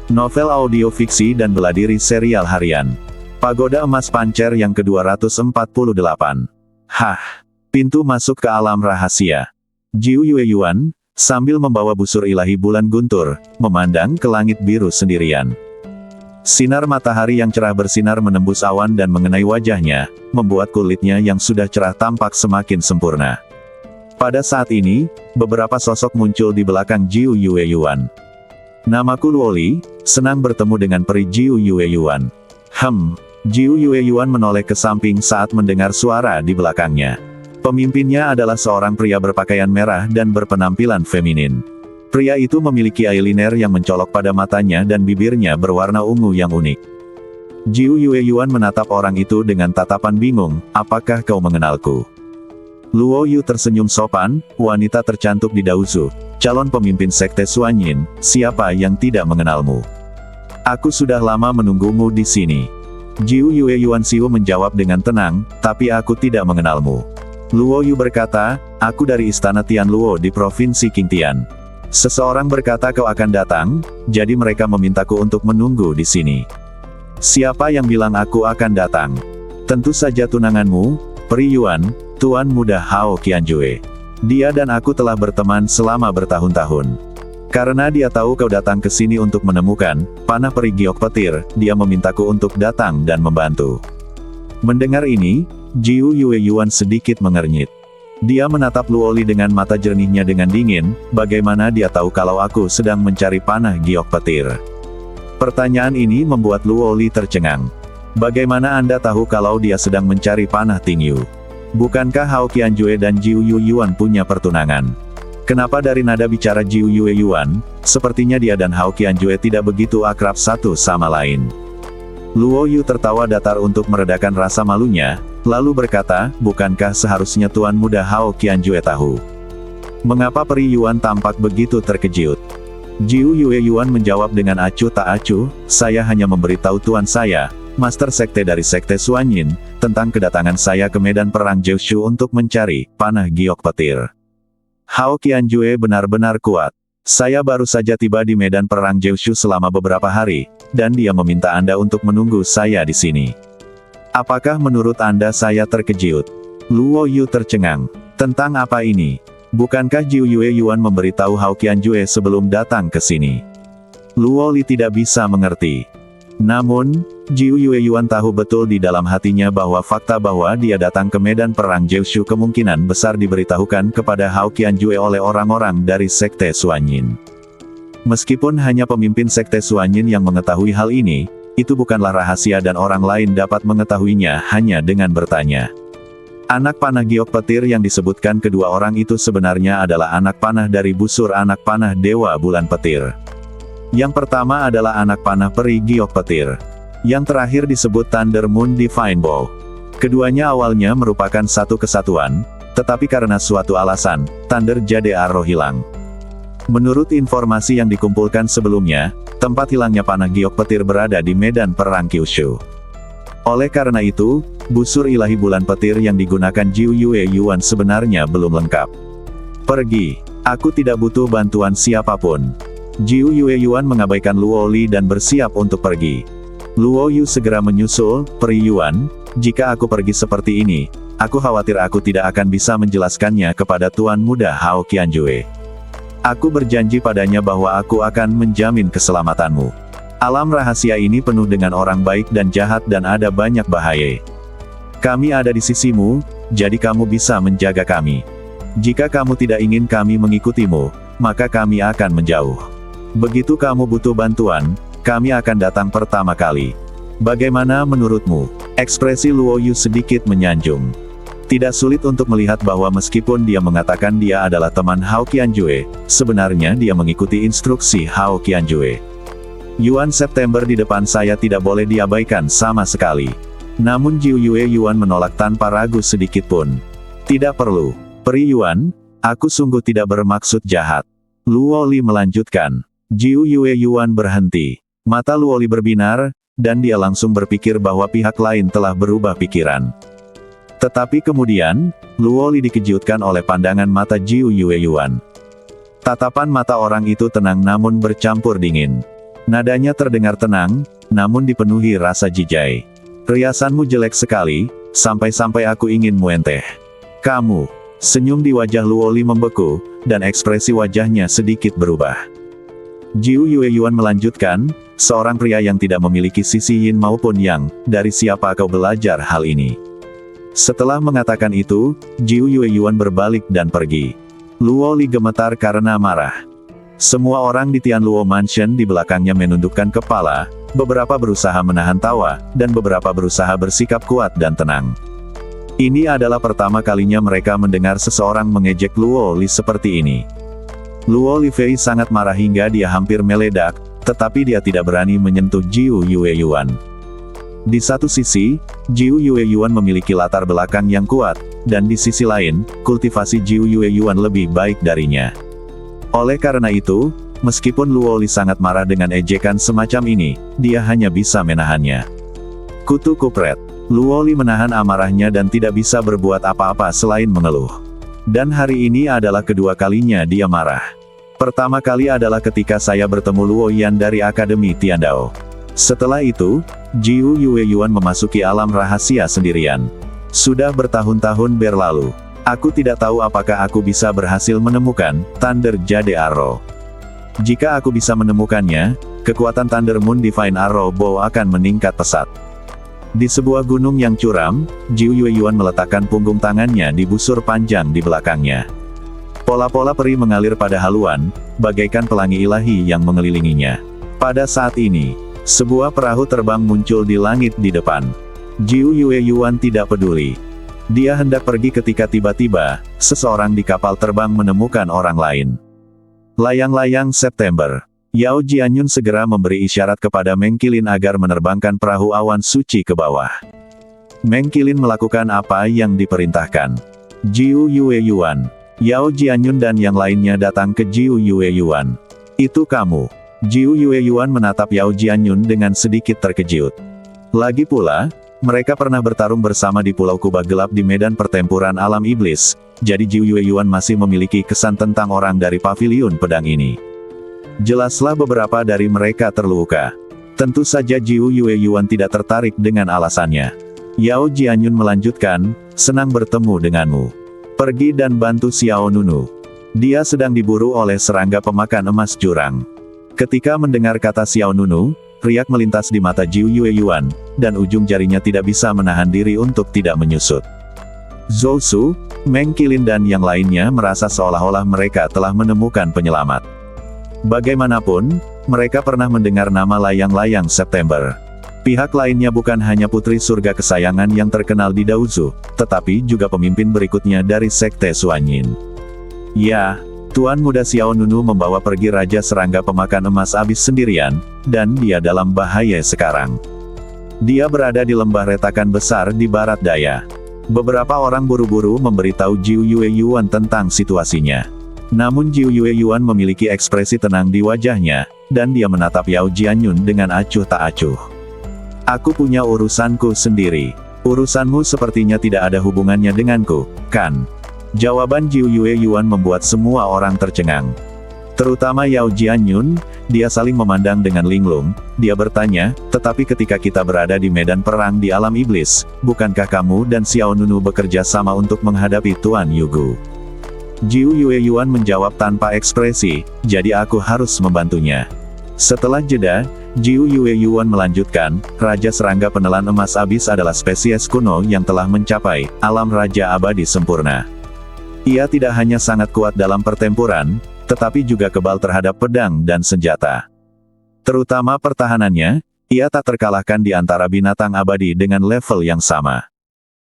Novel audio fiksi dan bela diri serial harian. Pagoda Emas Pancer yang ke-248. Hah! Pintu masuk ke alam rahasia. Jiu Yue Yuan, sambil membawa busur ilahi bulan guntur, memandang ke langit biru sendirian. Sinar matahari yang cerah bersinar menembus awan dan mengenai wajahnya, membuat kulitnya yang sudah cerah tampak semakin sempurna. Pada saat ini, beberapa sosok muncul di belakang Jiu Yue Yuan. Namaku Luoli, senang bertemu dengan peri Jiu Yue Yuan. Jiu Yue Yuan menoleh ke samping saat mendengar suara di belakangnya. Pemimpinnya adalah seorang pria berpakaian merah dan berpenampilan feminin. Pria itu memiliki eyeliner yang mencolok pada matanya dan bibirnya berwarna ungu yang unik. Jiu Yue Yuan menatap orang itu dengan tatapan bingung, apakah kau mengenalku? Luo Yu tersenyum sopan, wanita tercantik di Daosu, calon pemimpin sekte Suanyin, siapa yang tidak mengenalmu? Aku sudah lama menunggumu di sini. Jiu Yue Yuan Siu menjawab dengan tenang, tapi aku tidak mengenalmu. Luo Yu berkata, aku dari istana Tianluo di provinsi Qingtian. Seseorang berkata kau akan datang, jadi mereka memintaku untuk menunggu di sini. Siapa yang bilang aku akan datang? Tentu saja tunanganmu, Peri Yuan, Tuan Muda Hao Qianjue. Dia dan aku telah berteman selama bertahun-tahun. Karena dia tahu kau datang ke sini untuk menemukan panah peri giok petir, dia memintaku untuk datang dan membantu. Mendengar ini, Jiu Yue Yuan sedikit mengernyit. Dia menatap Luoli dengan mata jernihnya dengan dingin, bagaimana dia tahu kalau aku sedang mencari panah giok petir? Pertanyaan ini membuat Luoli tercengang. Bagaimana Anda tahu kalau dia sedang mencari panah Tingyu? Bukankah Hao Qianjue dan Jiu Yue Yuan punya pertunangan? Kenapa dari nada bicara Jiu Yue Yuan, sepertinya dia dan Hao Qianjue tidak begitu akrab satu sama lain? Luo Yu tertawa datar untuk meredakan rasa malunya, lalu berkata, bukankah seharusnya Tuan Muda Hao Qianjue tahu? Mengapa Peri Yuan tampak begitu terkejut? Jiu Yue Yuan menjawab dengan acuh tak acuh, saya hanya memberitahu Tuan saya, Master Sekte dari Sekte Suanyin, tentang kedatangan saya ke medan perang Jiushu untuk mencari panah giok petir. Hao Qianjue benar-benar kuat. Saya baru saja tiba di medan perang Jiushu selama beberapa hari, dan dia meminta Anda untuk menunggu saya di sini. Apakah menurut Anda saya terkejut? Luo Yu tercengang. Tentang apa ini? Bukankah Jiu Yue Yuan memberitahu Hao Qianjue sebelum datang ke sini? Luo Li tidak bisa mengerti. Namun, Jiu Yue Yuan tahu betul di dalam hatinya bahwa fakta bahwa dia datang ke medan perang Jiushu kemungkinan besar diberitahukan kepada Hao Qianjue oleh orang-orang dari Sekte Suanyin. Meskipun hanya pemimpin Sekte Suanyin yang mengetahui hal ini, itu bukanlah rahasia dan orang lain dapat mengetahuinya hanya dengan bertanya. Anak panah giok petir yang disebutkan kedua orang itu sebenarnya adalah anak panah dari busur anak panah Dewa Bulan Petir. Yang pertama adalah anak panah peri giok petir. Yang terakhir disebut Thunder Moon Divine Bow. Keduanya awalnya merupakan satu kesatuan, tetapi karena suatu alasan, Thunder Jade Arrow hilang. Menurut informasi yang dikumpulkan sebelumnya, tempat hilangnya panah giok petir berada di medan perang Kyushu. Oleh karena itu, busur ilahi bulan petir yang digunakan Jiu Yue Yuan sebenarnya belum lengkap. Pergi. Aku tidak butuh bantuan siapapun. Jiu Yue Yuan mengabaikan Luo Li dan bersiap untuk pergi. Luo Yu segera menyusul, Peri Yuan, jika aku pergi seperti ini, aku khawatir aku tidak akan bisa menjelaskannya kepada Tuan Muda Hao Qianjue. Aku berjanji padanya bahwa aku akan menjamin keselamatanmu. Alam rahasia ini penuh dengan orang baik dan jahat dan ada banyak bahaya. Kami ada di sisimu, jadi kamu bisa menjaga kami. Jika kamu tidak ingin kami mengikutimu, maka kami akan menjauh. Begitu kamu butuh bantuan, kami akan datang pertama kali. Bagaimana menurutmu? Ekspresi Luo Yu sedikit menyanjung. Tidak sulit untuk melihat bahwa meskipun dia mengatakan dia adalah teman Hao Qianjue, sebenarnya dia mengikuti instruksi Hao Qianjue. Yuan September di depan saya tidak boleh diabaikan sama sekali. Namun Jiu Yue Yuan menolak tanpa ragu sedikit pun. Tidak perlu. Peri Yuan, aku sungguh tidak bermaksud jahat. Luo Li melanjutkan. Jiu Yue Yuan berhenti. Mata Luo Li berbinar, dan dia langsung berpikir bahwa pihak lain telah berubah pikiran. Tetapi kemudian, Luo Li dikejutkan oleh pandangan mata Jiu Yue Yuan. Tatapan mata orang itu tenang namun bercampur dingin. Nadanya terdengar tenang, namun dipenuhi rasa jijai. Riasanmu jelek sekali, sampai-sampai aku ingin muenteh. Kamu. Senyum di wajah Luoli membeku, dan ekspresi wajahnya sedikit berubah. Jiu Yueyuan melanjutkan, seorang pria yang tidak memiliki sisi yin maupun yang, dari siapa kau belajar hal ini? Setelah mengatakan itu, Jiu Yueyuan berbalik dan pergi. Luoli gemetar karena marah. Semua orang di Tianluo Mansion di belakangnya menundukkan kepala, beberapa berusaha menahan tawa, dan beberapa berusaha bersikap kuat dan tenang. Ini adalah pertama kalinya mereka mendengar seseorang mengejek Luoli seperti ini. Luoli Fei sangat marah hingga dia hampir meledak, tetapi dia tidak berani menyentuh Jiu Yueyuan. Di satu sisi, Jiu Yueyuan memiliki latar belakang yang kuat, dan di sisi lain, kultivasi Jiu Yueyuan lebih baik darinya. Oleh karena itu, meskipun Luoli sangat marah dengan ejekan semacam ini, dia hanya bisa menahannya. Kutu kupret. Luoli menahan amarahnya dan tidak bisa berbuat apa-apa selain mengeluh. Dan hari ini adalah kedua kalinya dia marah. Pertama kali adalah ketika saya bertemu Luo Yan dari Akademi Tiandao. Setelah itu, Jiu Yueyuan memasuki alam rahasia sendirian. Sudah bertahun-tahun berlalu. Aku tidak tahu apakah aku bisa berhasil menemukan Thunder Jade Arrow. Jika aku bisa menemukannya, kekuatan Thunder Moon Divine Arrow Bow akan meningkat pesat. Di sebuah gunung yang curam, Jiu Yueyuan meletakkan punggung tangannya di busur panjang di belakangnya. Pola-pola peri mengalir pada haluan, bagaikan pelangi ilahi yang mengelilinginya. Pada saat ini, sebuah perahu terbang muncul di langit di depan. Jiu Yueyuan tidak peduli. Dia hendak pergi ketika tiba-tiba, seseorang di kapal terbang menemukan orang lain. Layang-layang September. Yao Jianyun segera memberi isyarat kepada Meng Qilin agar menerbangkan perahu awan suci ke bawah. Meng Qilin melakukan apa yang diperintahkan. Jiu Yueyuan, Yao Jianyun dan yang lainnya datang ke Jiu Yueyuan. Itu kamu. Jiu Yueyuan menatap Yao Jianyun dengan sedikit terkejut. Lagi pula, mereka pernah bertarung bersama di Pulau Kubah Gelap di medan pertempuran alam iblis, jadi Jiu Yueyuan masih memiliki kesan tentang orang dari paviliun pedang ini. Jelaslah beberapa dari mereka terluka. Tentu saja Jiu Yueyuan tidak tertarik dengan alasannya. Yao Jianyun melanjutkan, senang bertemu denganmu. Pergi dan bantu Xiao Nunu. Dia sedang diburu oleh serangga pemakan emas jurang. Ketika mendengar kata Xiao Nunu, riak melintas di mata Jiu Yueyuan, dan ujung jarinya tidak bisa menahan diri untuk tidak menyusut. Zhou Su, Meng Qilin dan yang lainnya merasa seolah-olah mereka telah menemukan penyelamat. Bagaimanapun, mereka pernah mendengar nama layang-layang September. Pihak lainnya bukan hanya putri surga kesayangan yang terkenal di Daozu, tetapi juga pemimpin berikutnya dari Sekte Suanyin. Ya, Tuan Muda Xiao Nunu membawa pergi Raja Serangga Pemakan Emas Abis sendirian, dan dia dalam bahaya sekarang. Dia berada di lembah retakan besar di barat daya. Beberapa orang buru-buru memberitahu Jiu Yueyuan tentang situasinya. Namun Jiu Yueyuan memiliki ekspresi tenang di wajahnya, dan dia menatap Yao Jianyun dengan acuh tak acuh. Aku punya urusanku sendiri. Urusanmu sepertinya tidak ada hubungannya denganku, kan? Jawaban Jiu Yueyuan membuat semua orang tercengang. Terutama Yao Jianyun, dia saling memandang dengan linglung, dia bertanya, tetapi ketika kita berada di medan perang di alam iblis, bukankah kamu dan Xiao Nunu bekerja sama untuk menghadapi Tuan Yugu? Jiu Yueyuan menjawab tanpa ekspresi, jadi aku harus membantunya. Setelah jeda, Jiu Yueyuan melanjutkan, Raja Serangga Penelan Emas Abis adalah spesies kuno yang telah mencapai alam raja abadi sempurna. Ia tidak hanya sangat kuat dalam pertempuran, tetapi juga kebal terhadap pedang dan senjata. Terutama pertahanannya, ia tak terkalahkan di antara binatang abadi dengan level yang sama.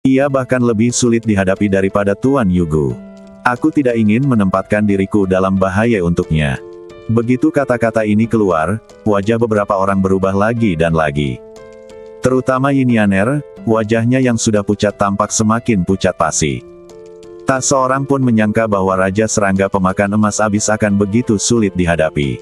Ia bahkan lebih sulit dihadapi daripada Tuan Yugu. Aku tidak ingin menempatkan diriku dalam bahaya untuknya. Begitu kata-kata ini keluar, wajah beberapa orang berubah lagi dan lagi. Terutama Yin Yaner, wajahnya yang sudah pucat tampak semakin pucat pasi. Tak seorang pun menyangka bahwa Raja Serangga Pemakan Emas Abis akan begitu sulit dihadapi.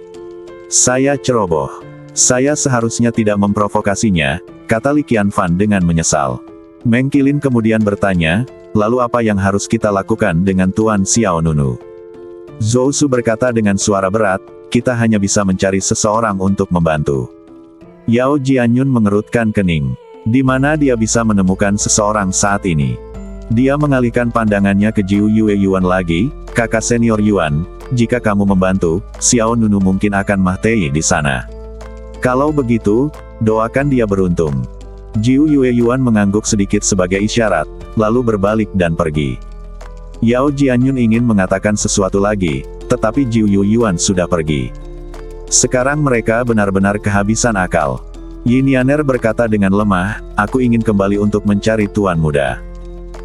Saya ceroboh. Saya seharusnya tidak memprovokasinya, kata Li Qianfan dengan menyesal. Meng Qilin kemudian bertanya, lalu apa yang harus kita lakukan dengan Tuan Xiao Nunu? Zhou Su berkata dengan suara berat, kita hanya bisa mencari seseorang untuk membantu. Yao Jianyun mengerutkan kening. Di mana dia bisa menemukan seseorang saat ini? Dia mengalihkan pandangannya ke Jiu Yue Yuan lagi, kakak senior Yuan, jika kamu membantu, Xiao Nunu mungkin akan mati di sana. Kalau begitu, doakan dia beruntung. Jiu Yue Yuan mengangguk sedikit sebagai isyarat, lalu berbalik dan pergi. Yao Jianyun ingin mengatakan sesuatu lagi, tetapi Jiu Yue Yuan sudah pergi. Sekarang mereka benar-benar kehabisan akal. Yin Yaner berkata dengan lemah, aku ingin kembali untuk mencari Tuan Muda.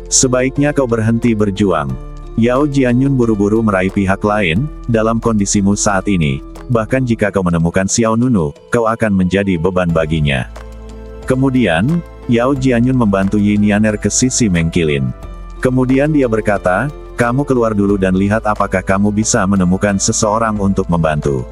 Sebaiknya kau berhenti berjuang. Yao Jianyun buru-buru meraih pihak lain, dalam kondisimu saat ini, bahkan jika kau menemukan Xiao Nunu, kau akan menjadi beban baginya. Kemudian, Yao Jianyun membantu Yin Yaner ke sisi Mengkilin. Kemudian dia berkata, kamu keluar dulu dan lihat apakah kamu bisa menemukan seseorang untuk membantu.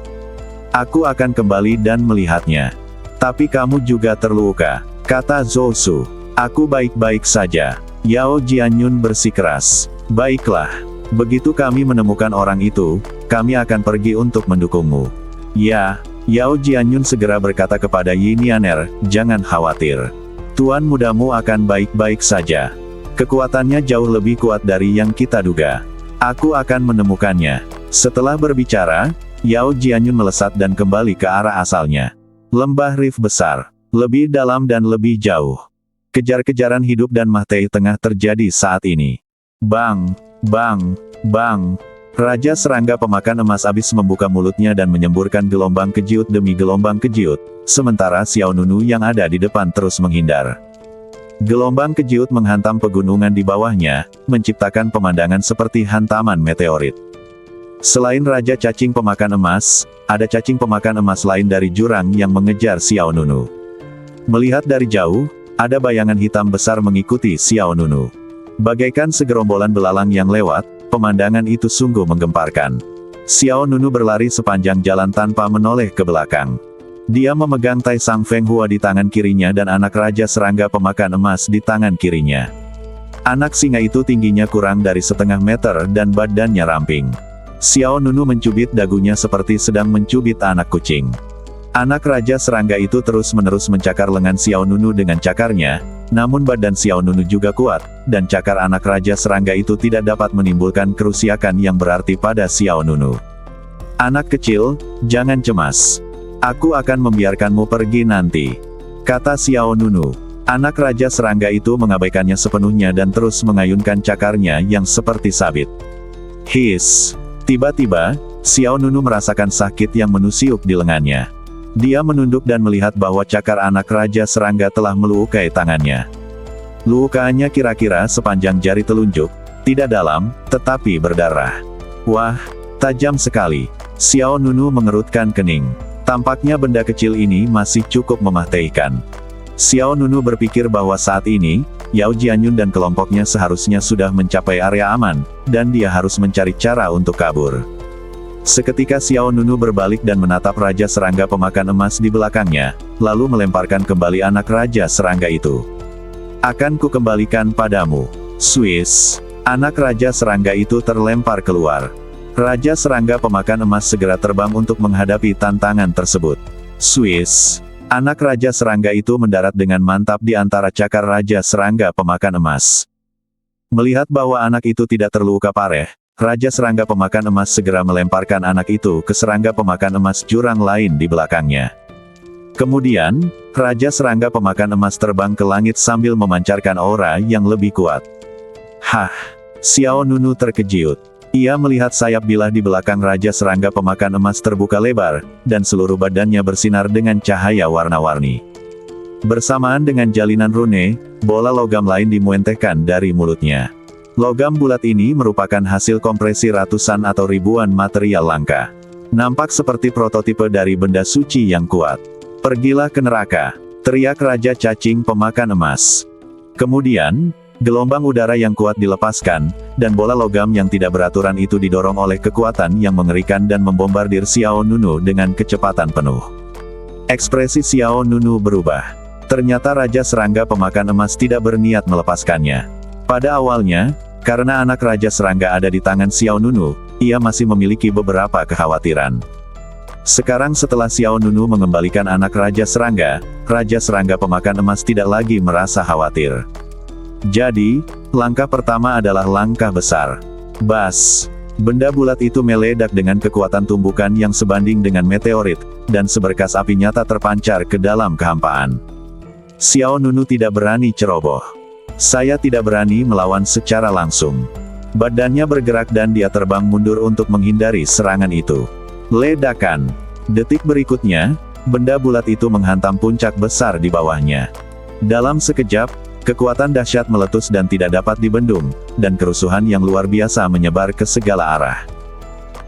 Aku akan kembali dan melihatnya. Tapi kamu juga terluka, kata Zhou Su. Aku baik-baik saja. Yao Jianyun bersikeras. Baiklah. Begitu kami menemukan orang itu, kami akan pergi untuk mendukungmu. Ya, Yao Jianyun segera berkata kepada Yin Yaner, jangan khawatir. Tuan mudamu akan baik-baik saja. Kekuatannya jauh lebih kuat dari yang kita duga. Aku akan menemukannya. Setelah berbicara, Yao Jianyun melesat dan kembali ke arah asalnya. Lembah Rif besar. Lebih dalam dan lebih jauh. Kejar-kejaran hidup dan mati tengah terjadi saat ini. Bang, bang, bang. Raja serangga pemakan emas habis membuka mulutnya dan menyemburkan gelombang kejiut demi gelombang kejiut, sementara Xiao Nunu yang ada di depan terus menghindar. Gelombang kejiut menghantam pegunungan di bawahnya, menciptakan pemandangan seperti hantaman meteorit. Selain Raja Cacing Pemakan Emas, ada cacing pemakan emas lain dari jurang yang mengejar Xiao Nunu. Melihat dari jauh, ada bayangan hitam besar mengikuti Xiao Nunu. Bagaikan segerombolan belalang yang lewat, pemandangan itu sungguh menggemparkan. Xiao Nunu berlari sepanjang jalan tanpa menoleh ke belakang. Dia memegang Tai Sang Feng Hua di tangan kirinya dan anak Raja Serangga Pemakan Emas di tangan kirinya. Anak singa itu tingginya kurang dari setengah meter dan badannya ramping. Xiao Nunu mencubit dagunya seperti sedang mencubit anak kucing. Anak Raja Serangga itu terus-menerus mencakar lengan Xiao Nunu dengan cakarnya, namun badan Xiao Nunu juga kuat, dan cakar anak Raja Serangga itu tidak dapat menimbulkan kerusakan yang berarti pada Xiao Nunu. Anak kecil, jangan cemas. Aku akan membiarkanmu pergi nanti, kata Xiao Nunu. Anak Raja Serangga itu mengabaikannya sepenuhnya dan terus mengayunkan cakarnya yang seperti sabit. Hiss! Tiba-tiba, Xiao Nunu merasakan sakit yang menusiuk di lengannya. Dia menunduk dan melihat bahwa cakar anak Raja Serangga telah melukai tangannya. Lukanya kira-kira sepanjang jari telunjuk, tidak dalam, tetapi berdarah. Wah, tajam sekali. Xiao Nunu mengerutkan kening. Tampaknya benda kecil ini masih cukup mematikan. Xiao Nunu berpikir bahwa saat ini, Yao Jianyun dan kelompoknya seharusnya sudah mencapai area aman, dan dia harus mencari cara untuk kabur. Seketika Xiao Nunu berbalik dan menatap Raja Serangga Pemakan Emas di belakangnya, lalu melemparkan kembali anak Raja Serangga itu. Akan ku kembalikan padamu. Swiss. Anak Raja Serangga itu terlempar keluar. Raja Serangga Pemakan Emas segera terbang untuk menghadapi tantangan tersebut. Swiss. Anak Raja Serangga itu mendarat dengan mantap di antara cakar Raja Serangga Pemakan Emas. Melihat bahwa anak itu tidak terluka parah, Raja Serangga Pemakan Emas segera melemparkan anak itu ke serangga pemakan emas jurang lain di belakangnya. Kemudian, Raja Serangga Pemakan Emas terbang ke langit sambil memancarkan aura yang lebih kuat. Hah! Xiao Nunu terkejut. Ia melihat sayap bilah di belakang Raja Serangga Pemakan Emas terbuka lebar, dan seluruh badannya bersinar dengan cahaya warna-warni. Bersamaan dengan jalinan rune, bola logam lain dimuentehkan dari mulutnya. Logam bulat ini merupakan hasil kompresi ratusan atau ribuan material langka. Nampak seperti prototipe dari benda suci yang kuat. Pergilah ke neraka, teriak Raja Cacing Pemakan Emas. Kemudian, gelombang udara yang kuat dilepaskan, dan bola logam yang tidak beraturan itu didorong oleh kekuatan yang mengerikan dan membombardir Xiao Nunu dengan kecepatan penuh. Ekspresi Xiao Nunu berubah. Ternyata Raja Serangga Pemakan Emas tidak berniat melepaskannya. Pada awalnya, karena anak Raja Serangga ada di tangan Xiao Nunu, ia masih memiliki beberapa kekhawatiran. Sekarang setelah Xiao Nunu mengembalikan anak Raja Serangga pemakan emas tidak lagi merasa khawatir. Jadi, langkah pertama adalah langkah besar. Bas! Benda bulat itu meledak dengan kekuatan tumbukan yang sebanding dengan meteorit, dan seberkas api nyata terpancar ke dalam kehampaan. Xiao Nunu tidak berani ceroboh. Saya tidak berani melawan secara langsung. Badannya bergerak dan dia terbang mundur untuk menghindari serangan itu. Ledakan. Detik berikutnya, benda bulat itu menghantam puncak besar di bawahnya. Dalam sekejap, kekuatan dahsyat meletus dan tidak dapat dibendung, dan kerusuhan yang luar biasa menyebar ke segala arah.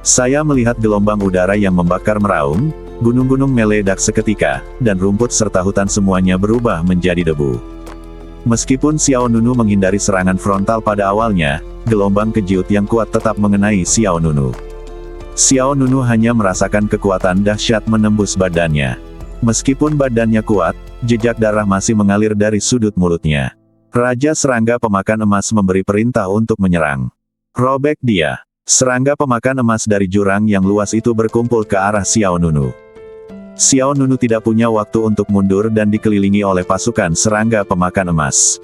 Saya melihat gelombang udara yang membakar meraung, gunung-gunung meledak seketika, dan rumput serta hutan semuanya berubah menjadi debu. Meskipun Xiao Nunu menghindari serangan frontal pada awalnya, gelombang kejiut yang kuat tetap mengenai Xiao Nunu. Xiao Nunu hanya merasakan kekuatan dahsyat menembus badannya. Meskipun badannya kuat, jejak darah masih mengalir dari sudut mulutnya. Raja Serangga Pemakan Emas memberi perintah untuk menyerang. Robek dia. Serangga pemakan emas dari jurang yang luas itu berkumpul ke arah Xiao Nunu. Xiao Nunu tidak punya waktu untuk mundur dan dikelilingi oleh pasukan serangga pemakan emas.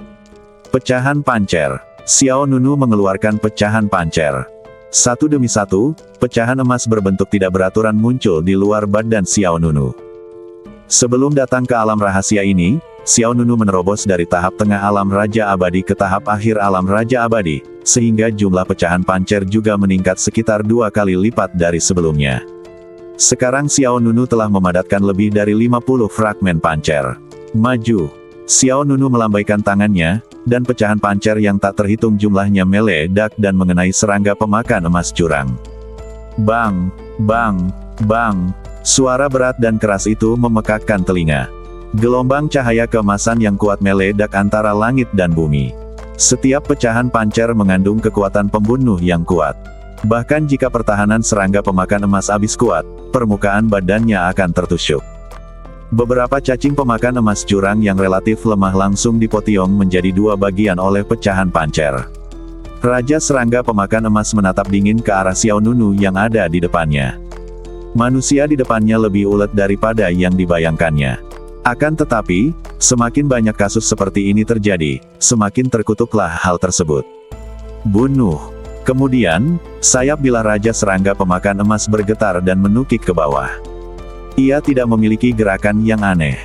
Pecahan pancer. Xiao Nunu mengeluarkan pecahan pancer. Satu demi satu, pecahan emas berbentuk tidak beraturan muncul di luar badan Xiao Nunu. Sebelum datang ke alam rahasia ini, Xiao Nunu menerobos dari tahap tengah alam Raja Abadi ke tahap akhir alam Raja Abadi, sehingga jumlah pecahan pancer juga meningkat sekitar 2 kali lipat dari sebelumnya. Sekarang Xiao Nunu telah memadatkan lebih dari 50 fragmen pancer. Maju. Xiao Nunu melambaikan tangannya, dan pecahan pancer yang tak terhitung jumlahnya meledak dan mengenai serangga pemakan emas jurang. Bang! Bang! Bang! Suara berat dan keras itu memekakkan telinga. Gelombang cahaya keemasan yang kuat meledak antara langit dan bumi. Setiap pecahan pancer mengandung kekuatan pembunuh yang kuat. Bahkan jika pertahanan serangga pemakan emas habis kuat, permukaan badannya akan tertusuk. Beberapa cacing pemakan emas jurang yang relatif lemah langsung dipotong menjadi 2 bagian oleh pecahan pancer. Raja Serangga Pemakan Emas menatap dingin ke arah Xiao Nunu yang ada di depannya. Manusia di depannya lebih ulet daripada yang dibayangkannya. Akan tetapi, semakin banyak kasus seperti ini terjadi, semakin terkutuklah hal tersebut. Bunuh. Kemudian, sayap bilah Raja Serangga Pemakan Emas bergetar dan menukik ke bawah. Ia tidak memiliki gerakan yang aneh.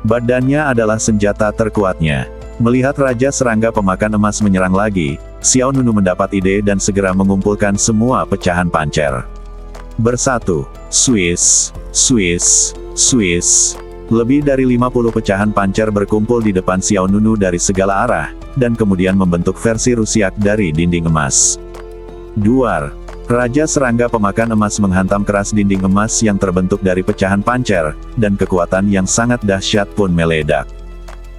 Badannya adalah senjata terkuatnya. Melihat Raja Serangga Pemakan Emas menyerang lagi, Xiao Nunu mendapat ide dan segera mengumpulkan semua pecahan pancer. Bersatu. Swiss. Swiss. Swiss. Lebih dari 50 pecahan pancer berkumpul di depan Xiao Nunu dari segala arah, dan kemudian membentuk versi rusiak dari dinding emas. Duar. Raja Serangga Pemakan Emas menghantam keras dinding emas yang terbentuk dari pecahan pancer, dan kekuatan yang sangat dahsyat pun meledak.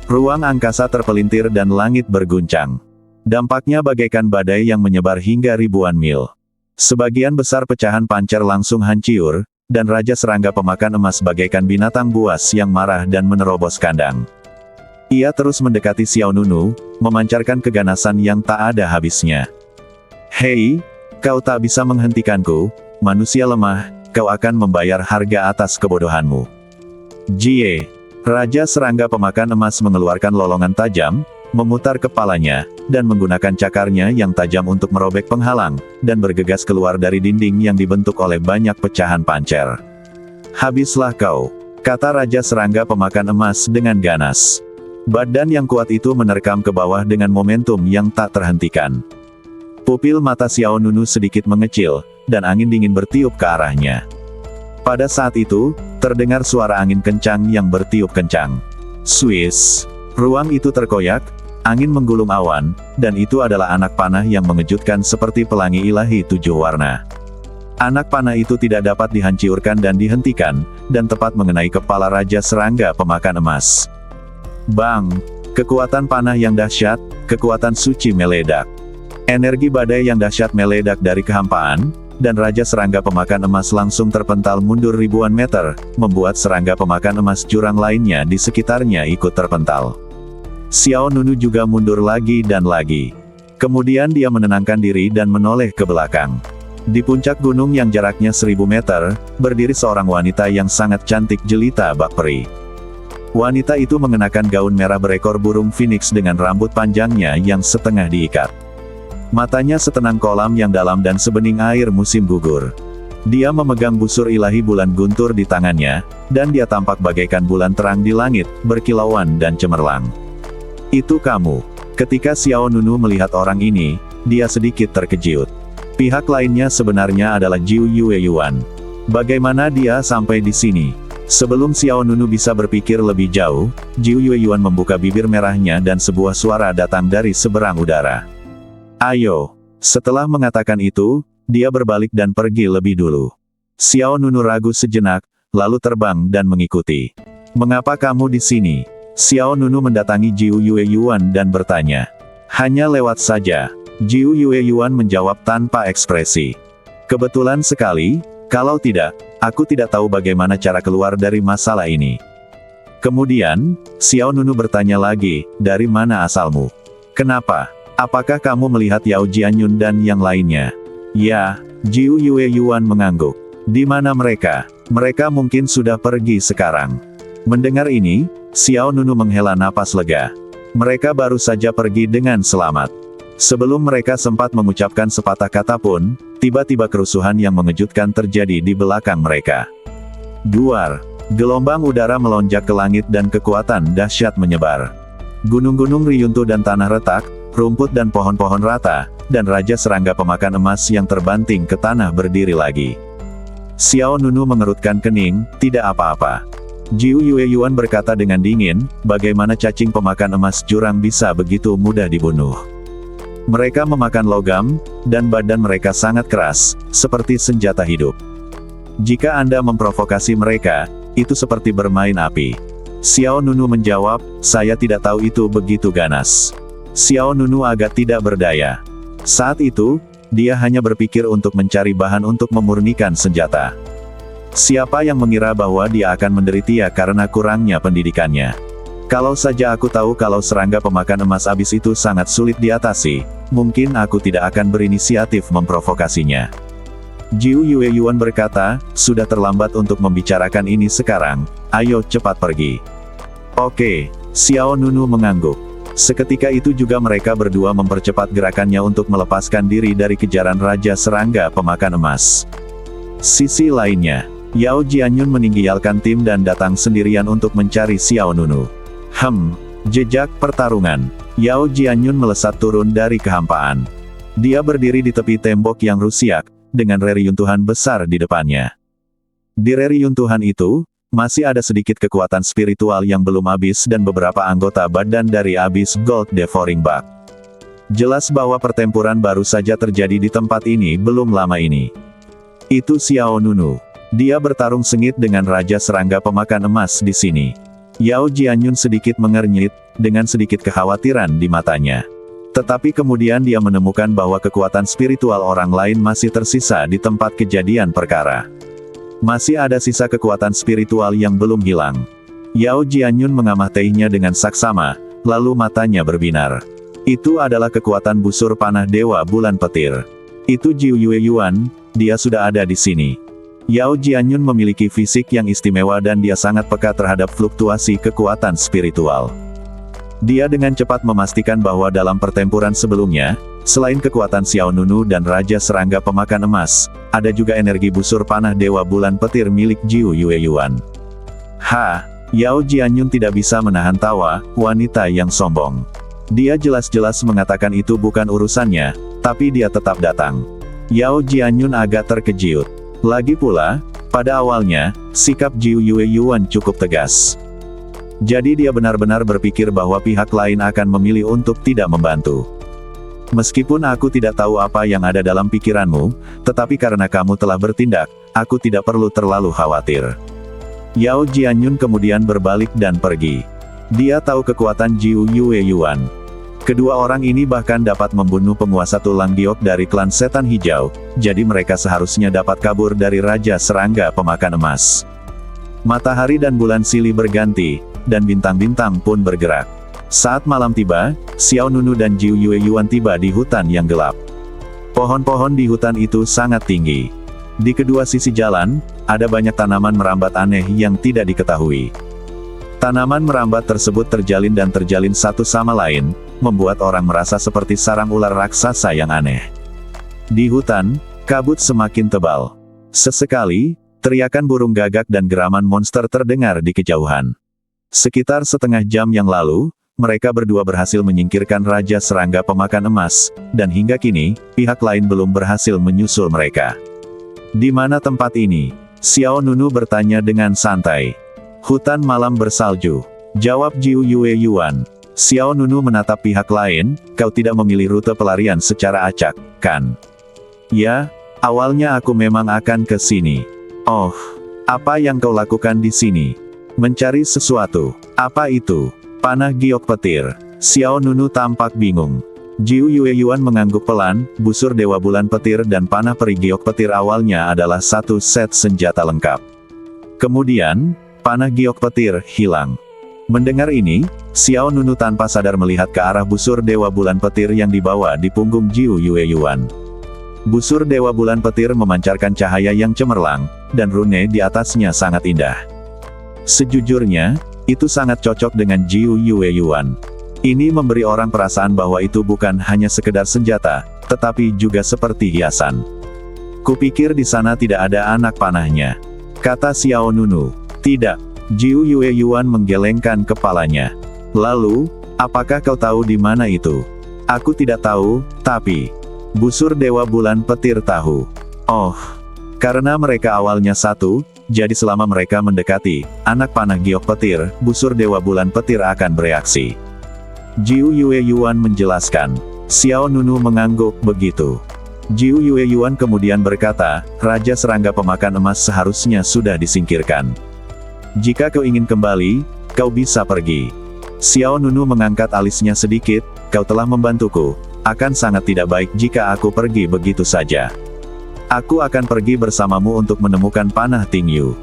Ruang angkasa terpelintir dan langit berguncang. Dampaknya bagaikan badai yang menyebar hingga ribuan mil. Sebagian besar pecahan pancer langsung hancur, dan Raja Serangga Pemakan Emas bagaikan binatang buas yang marah dan menerobos kandang. Ia terus mendekati Xiao Nunu, memancarkan keganasan yang tak ada habisnya. Hei! Kau tak bisa menghentikanku, manusia lemah, kau akan membayar harga atas kebodohanmu. Jie. Raja Serangga Pemakan Emas mengeluarkan lolongan tajam, memutar kepalanya, dan menggunakan cakarnya yang tajam untuk merobek penghalang, dan bergegas keluar dari dinding yang dibentuk oleh banyak pecahan pancer. Habislah kau, kata Raja Serangga Pemakan Emas dengan ganas. Badan yang kuat itu menerkam ke bawah dengan momentum yang tak terhentikan. Pupil mata Xiao Nunu sedikit mengecil, dan angin dingin bertiup ke arahnya. Pada saat itu, terdengar suara angin kencang yang bertiup kencang. Swiss. Ruang itu terkoyak, angin menggulung awan, dan itu adalah anak panah yang mengejutkan seperti pelangi ilahi 7 warna. Anak panah itu tidak dapat dihancurkan dan dihentikan, dan tepat mengenai kepala Raja Serangga Pemakan Emas. Bang! Kekuatan panah yang dahsyat, kekuatan suci meledak. Energi badai yang dahsyat meledak dari kehampaan, dan Raja Serangga Pemakan Emas langsung terpental mundur ribuan meter, membuat serangga pemakan emas jurang lainnya di sekitarnya ikut terpental. Xiao Nunu juga mundur lagi dan lagi. Kemudian dia menenangkan diri dan menoleh ke belakang. Di puncak gunung yang jaraknya 1000 meter, berdiri seorang wanita yang sangat cantik jelita bak peri. Wanita itu mengenakan gaun merah berekor burung phoenix dengan rambut panjangnya yang setengah diikat. Matanya setenang kolam yang dalam dan sebening air musim gugur. Dia memegang busur ilahi bulan guntur di tangannya, dan dia tampak bagaikan bulan terang di langit, berkilauan dan cemerlang. Itu kamu. Ketika Xiao Nunu melihat orang ini, dia sedikit terkejut. Pihak lainnya sebenarnya adalah Jiu Yueyuan. Bagaimana dia sampai di sini? Sebelum Xiao Nunu bisa berpikir lebih jauh, Jiu Yueyuan membuka bibir merahnya dan sebuah suara datang dari seberang udara. Ayo. Setelah mengatakan itu, dia berbalik dan pergi lebih dulu. Xiao Nunu ragu sejenak, lalu terbang dan mengikuti. Mengapa kamu di sini? Xiao Nunu mendatangi Jiu Yueyuan dan bertanya. Hanya lewat saja. Jiu Yueyuan menjawab tanpa ekspresi. Kebetulan sekali, kalau tidak, aku tidak tahu bagaimana cara keluar dari masalah ini. Kemudian, Xiao Nunu bertanya lagi, dari mana asalmu? Kenapa? Apakah kamu melihat Yao Jianyun dan yang lainnya? Ya, Jiu Yueyuan mengangguk. Di mana mereka? Mereka mungkin sudah pergi sekarang. Mendengar ini, Xiao Nunu menghela napas lega. Mereka baru saja pergi dengan selamat. Sebelum mereka sempat mengucapkan sepatah kata pun, tiba-tiba kerusuhan yang mengejutkan terjadi di belakang mereka. Duar. Gelombang udara melonjak ke langit dan kekuatan dahsyat menyebar. Gunung-gunung riyuntuh dan tanah retak, rumput dan pohon-pohon rata, dan Raja Serangga Pemakan Emas yang terbanting ke tanah berdiri lagi. Xiao Nunu mengerutkan kening, tidak apa-apa. Jiu Yueyuan berkata dengan dingin, bagaimana cacing pemakan emas jurang bisa begitu mudah dibunuh? Mereka memakan logam, dan badan mereka sangat keras, seperti senjata hidup. Jika Anda memprovokasi mereka, itu seperti bermain api. Xiao Nunu menjawab, saya tidak tahu itu begitu ganas. Xiao Nunu agak tidak berdaya. Saat itu, dia hanya berpikir untuk mencari bahan untuk memurnikan senjata. Siapa yang mengira bahwa dia akan menderita karena kurangnya pendidikannya? Kalau saja aku tahu kalau serangga pemakan emas abis itu sangat sulit diatasi, mungkin aku tidak akan berinisiatif memprovokasinya. Jiu Yueyuan berkata, sudah terlambat untuk membicarakan ini sekarang, ayo cepat pergi. Oke, Xiao Nunu mengangguk. Seketika itu juga mereka berdua mempercepat gerakannya untuk melepaskan diri dari kejaran Raja Serangga Pemakan Emas. Sisi lainnya, Yao Jianyun meninggalkan tim dan datang sendirian untuk mencari Xiao Nunu. Jejak pertarungan. Yao Jianyun melesat turun dari kehampaan. Dia berdiri di tepi tembok yang rusiak, dengan reruntuhan besar di depannya. Di reruntuhan itu, masih ada sedikit kekuatan spiritual yang belum habis dan beberapa anggota badan dari Abyss Gold Devouring Bug. Jelas bahwa pertempuran baru saja terjadi di tempat ini belum lama ini. Itu Xiao Nunu. Dia bertarung sengit dengan Raja Serangga Pemakan Emas di sini. Yao Jianyun sedikit mengernyit, dengan sedikit kekhawatiran di matanya. Tetapi kemudian dia menemukan bahwa kekuatan spiritual orang lain masih tersisa di tempat kejadian perkara. Masih ada sisa kekuatan spiritual yang belum hilang. Yao Jianyun mengamatinya dengan saksama, lalu matanya berbinar. Itu adalah kekuatan busur panah Dewa Bulan Petir. Itu Jiu Yueyuan, dia sudah ada di sini. Yao Jianyun memiliki fisik yang istimewa dan dia sangat peka terhadap fluktuasi kekuatan spiritual. Dia dengan cepat memastikan bahwa dalam pertempuran sebelumnya, selain kekuatan Xiao Nunu dan Raja Serangga Pemakan Emas, ada juga energi busur panah Dewa Bulan Petir milik Jiu Yueyuan. Yao Jianyun tidak bisa menahan tawa, wanita yang sombong. Dia jelas-jelas mengatakan itu bukan urusannya, tapi dia tetap datang. Yao Jianyun agak terkejut. Lagi pula, pada awalnya, sikap Jiu Yueyuan cukup tegas. Jadi dia benar-benar berpikir bahwa pihak lain akan memilih untuk tidak membantu. Meskipun aku tidak tahu apa yang ada dalam pikiranmu, tetapi karena kamu telah bertindak, aku tidak perlu terlalu khawatir. Yao Jianyun kemudian berbalik dan pergi. Dia tahu kekuatan Jiu Yueyuan. Kedua orang ini bahkan dapat membunuh penguasa tulang giok dari klan setan hijau, jadi mereka seharusnya dapat kabur dari Raja Serangga Pemakan Emas. Matahari dan bulan silih berganti, dan bintang-bintang pun bergerak. Saat malam tiba, Xiao Nunu dan Jiu Yueyuan tiba di hutan yang gelap. Pohon-pohon di hutan itu sangat tinggi. Di kedua sisi jalan, ada banyak tanaman merambat aneh yang tidak diketahui. Tanaman merambat tersebut terjalin satu sama lain, membuat orang merasa seperti sarang ular raksasa yang aneh. Di hutan, kabut semakin tebal. Sesekali, teriakan burung gagak dan geraman monster terdengar di kejauhan. Sekitar setengah jam yang lalu, mereka berdua berhasil menyingkirkan Raja Serangga Pemakan Emas, dan hingga kini, pihak lain belum berhasil menyusul mereka. Di mana tempat ini? Xiao Nunu bertanya dengan santai. Hutan malam bersalju. Jawab Jiu Yue Yuan. Xiao Nunu menatap pihak lain, kau tidak memilih rute pelarian secara acak, kan? Ya, awalnya aku memang akan ke sini. Oh, apa yang kau lakukan di sini? Mencari sesuatu. Apa itu? Panah giok petir. Xiao Nunu tampak bingung. Jiu Yue Yuan mengangguk pelan, busur Dewa Bulan Petir dan panah peri giok petir awalnya adalah satu set senjata lengkap. Kemudian, panah giok petir hilang. Mendengar ini, Xiao Nunu tanpa sadar melihat ke arah busur Dewa Bulan Petir yang dibawa di punggung Jiu Yue Yuan. Busur Dewa Bulan Petir memancarkan cahaya yang cemerlang, dan rune di atasnya sangat indah. Sejujurnya, itu sangat cocok dengan Jiu Yue Yuan. Ini memberi orang perasaan bahwa itu bukan hanya sekedar senjata, tetapi juga seperti hiasan. Kupikir di sana tidak ada anak panahnya, kata Xiao Nunu. Tidak. Jiu Yue Yuan menggelengkan kepalanya. Lalu, apakah kau tahu di mana itu? Aku tidak tahu, tapi busur Dewa Bulan Petir tahu. Oh, karena mereka awalnya satu, jadi selama mereka mendekati anak panah giok petir, busur Dewa Bulan Petir akan bereaksi. Jiu Yue Yuan menjelaskan. Xiao Nunu mengangguk begitu. Jiu Yue Yuan kemudian berkata, Raja Serangga Pemakan Emas seharusnya sudah disingkirkan. Jika kau ingin kembali, kau bisa pergi. Xiao Nunu mengangkat alisnya sedikit, kau telah membantuku. Akan sangat tidak baik jika aku pergi begitu saja. Aku akan pergi bersamamu untuk menemukan panah Tingyu.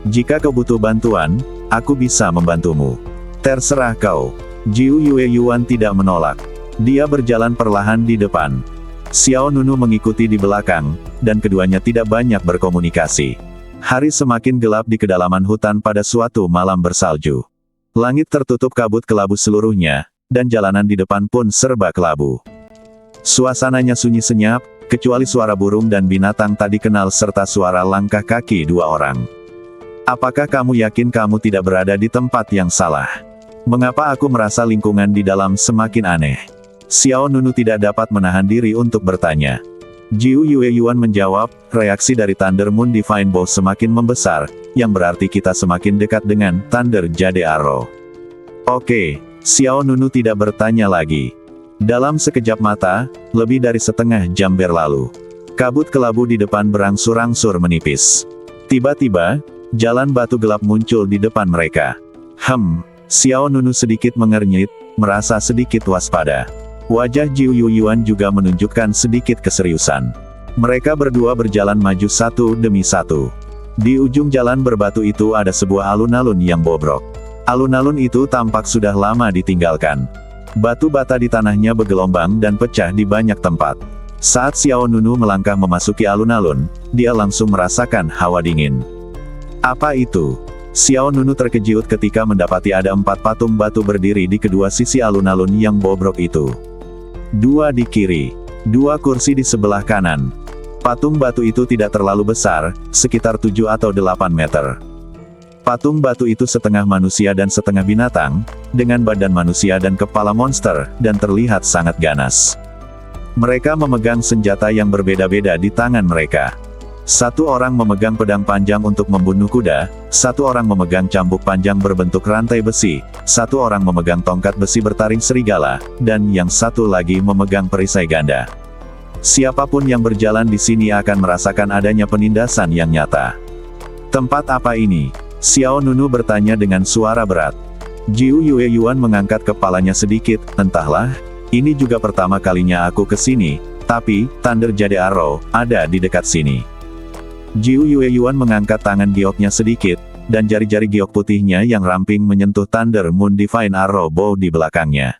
Jika kau butuh bantuan, aku bisa membantumu. Terserah kau. Jiu Yue Yuan tidak menolak. Dia berjalan perlahan di depan. Xiao Nunu mengikuti di belakang, dan keduanya tidak banyak berkomunikasi. Hari semakin gelap di kedalaman hutan pada suatu malam bersalju. Langit tertutup kabut kelabu seluruhnya, dan jalanan di depan pun serba kelabu. Suasananya sunyi senyap, kecuali suara burung dan binatang tak dikenal serta suara langkah kaki dua orang. Apakah kamu yakin kamu tidak berada di tempat yang salah? Mengapa aku merasa lingkungan di dalam semakin aneh? Xiao Nunu tidak dapat menahan diri untuk bertanya. Jiu Yue Yuan menjawab, reaksi dari Thunder Moon Divine Bow semakin membesar, yang berarti kita semakin dekat dengan Thunder Jade Arrow. Oke, Xiao Nunu tidak bertanya lagi. Dalam sekejap mata, lebih dari setengah jam berlalu. Kabut kelabu di depan berangsur-angsur menipis. Tiba-tiba, jalan batu gelap muncul di depan mereka. Xiao Nunu sedikit mengernyit, merasa sedikit waspada. Wajah Jiu Yue Yuan juga menunjukkan sedikit keseriusan. Mereka berdua berjalan maju satu demi satu. Di ujung jalan berbatu itu ada sebuah alun-alun yang bobrok. Alun-alun itu tampak sudah lama ditinggalkan. Batu bata di tanahnya bergelombang dan pecah di banyak tempat. Saat Xiao Nunu melangkah memasuki alun-alun, dia langsung merasakan hawa dingin. Apa itu? Xiao Nunu terkejut ketika mendapati ada 4 patung batu berdiri di kedua sisi alun-alun yang bobrok itu. 2 di kiri, 2 kursi di sebelah kanan. Patung batu itu tidak terlalu besar, sekitar 7 atau 8 meter. Patung batu itu setengah manusia dan setengah binatang, dengan badan manusia dan kepala monster, dan terlihat sangat ganas. Mereka memegang senjata yang berbeda-beda di tangan mereka. Satu orang memegang pedang panjang untuk membunuh kuda, satu orang memegang cambuk panjang berbentuk rantai besi, satu orang memegang tongkat besi bertaring serigala, dan yang satu lagi memegang perisai ganda. Siapapun yang berjalan di sini akan merasakan adanya penindasan yang nyata. Tempat apa ini? Xiao Nunu bertanya dengan suara berat. Jiu Yue Yuan mengangkat kepalanya sedikit, entahlah, ini juga pertama kalinya aku ke sini, tapi, Thunder Jade Arrow, ada di dekat sini. Jiu Yue Yuan mengangkat tangan gioknya sedikit, dan jari-jari giok putihnya yang ramping menyentuh Thunder Moon Divine Arrow Bow di belakangnya.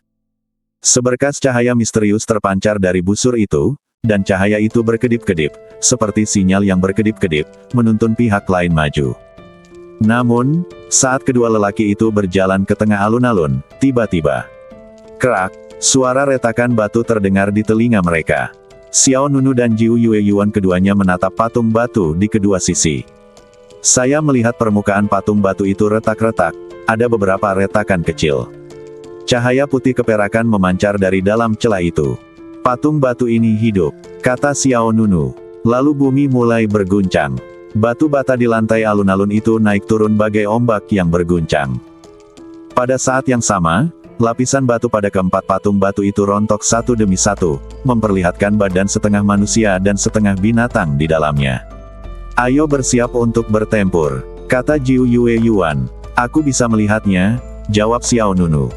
Seberkas cahaya misterius terpancar dari busur itu, dan cahaya itu berkedip-kedip, seperti sinyal yang berkedip-kedip, menuntun pihak lain maju. Namun, saat kedua lelaki itu berjalan ke tengah alun-alun, tiba-tiba, kerak, suara retakan batu terdengar di telinga mereka. Xiao Nunu dan Jiu Yueyuan keduanya menatap patung batu di kedua sisi. Saya melihat permukaan patung batu itu retak-retak, ada beberapa retakan kecil. Cahaya putih keperakan memancar dari dalam celah itu. Patung batu ini hidup, kata Xiao Nunu. Lalu bumi mulai berguncang. Batu bata di lantai alun-alun itu naik turun bagai ombak yang berguncang. Pada saat yang sama, lapisan batu pada keempat patung batu itu rontok satu demi satu, memperlihatkan badan setengah manusia dan setengah binatang di dalamnya. Ayo bersiap untuk bertempur, kata Jiu Yueyuan. Aku bisa melihatnya, jawab Xiao Nunu.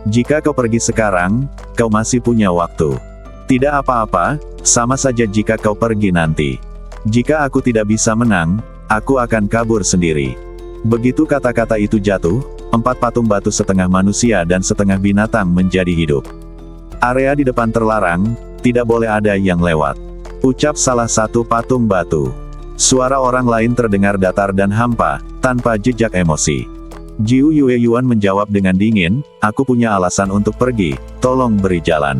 Jika kau pergi sekarang, kau masih punya waktu. Tidak apa-apa, sama saja jika kau pergi nanti. Jika aku tidak bisa menang, aku akan kabur sendiri. Begitu kata-kata itu jatuh, empat patung batu setengah manusia dan setengah binatang menjadi hidup. Area di depan terlarang, tidak boleh ada yang lewat, ucap salah satu patung batu. Suara orang lain terdengar datar dan hampa, tanpa jejak emosi. Jiu Yueyuan menjawab dengan dingin, aku punya alasan untuk pergi, tolong beri jalan.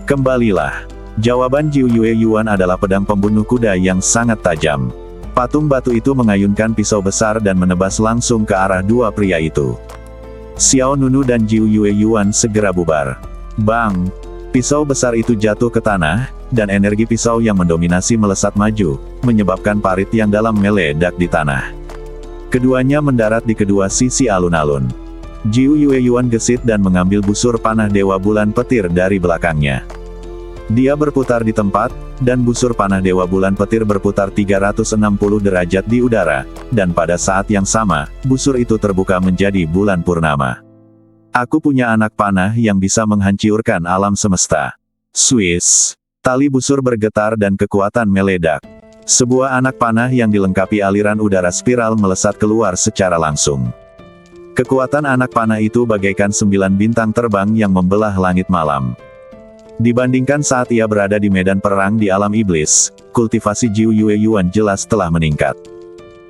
Kembalilah. Jawaban Jiu Yueyuan adalah pedang pembunuh kuda yang sangat tajam. Patung batu itu mengayunkan pisau besar dan menebas langsung ke arah dua pria itu. Xiao Nunu dan Jiu Yueyuan segera bubar. Bang! Pisau besar itu jatuh ke tanah, dan energi pisau yang mendominasi melesat maju, menyebabkan parit yang dalam meledak di tanah. Keduanya mendarat di kedua sisi alun-alun. Jiu Yueyuan gesit dan mengambil busur panah Dewa Bulan Petir dari belakangnya. Dia berputar di tempat, dan busur panah Dewa Bulan Petir berputar 360 derajat di udara, dan pada saat yang sama, busur itu terbuka menjadi bulan purnama. Aku punya anak panah yang bisa menghancurkan alam semesta. Swiss. Tali busur bergetar dan kekuatan meledak. Sebuah anak panah yang dilengkapi aliran udara spiral melesat keluar secara langsung. Kekuatan anak panah itu bagaikan 9 bintang terbang yang membelah langit malam. Dibandingkan saat ia berada di medan perang di alam iblis, kultivasi Jiu Yueyuan jelas telah meningkat.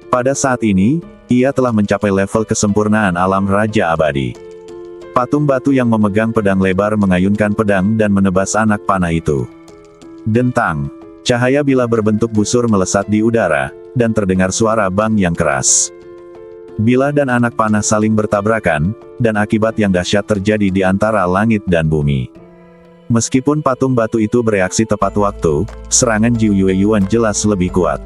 Pada saat ini, ia telah mencapai level kesempurnaan alam Raja Abadi. Patung batu yang memegang pedang lebar mengayunkan pedang dan menebas anak panah itu. Dentang. Cahaya bilah berbentuk busur melesat di udara, dan terdengar suara bang yang keras. Bilah dan anak panah saling bertabrakan, dan akibat yang dahsyat terjadi di antara langit dan bumi. Meskipun patung batu itu bereaksi tepat waktu, serangan Jiu Yueyuan jelas lebih kuat.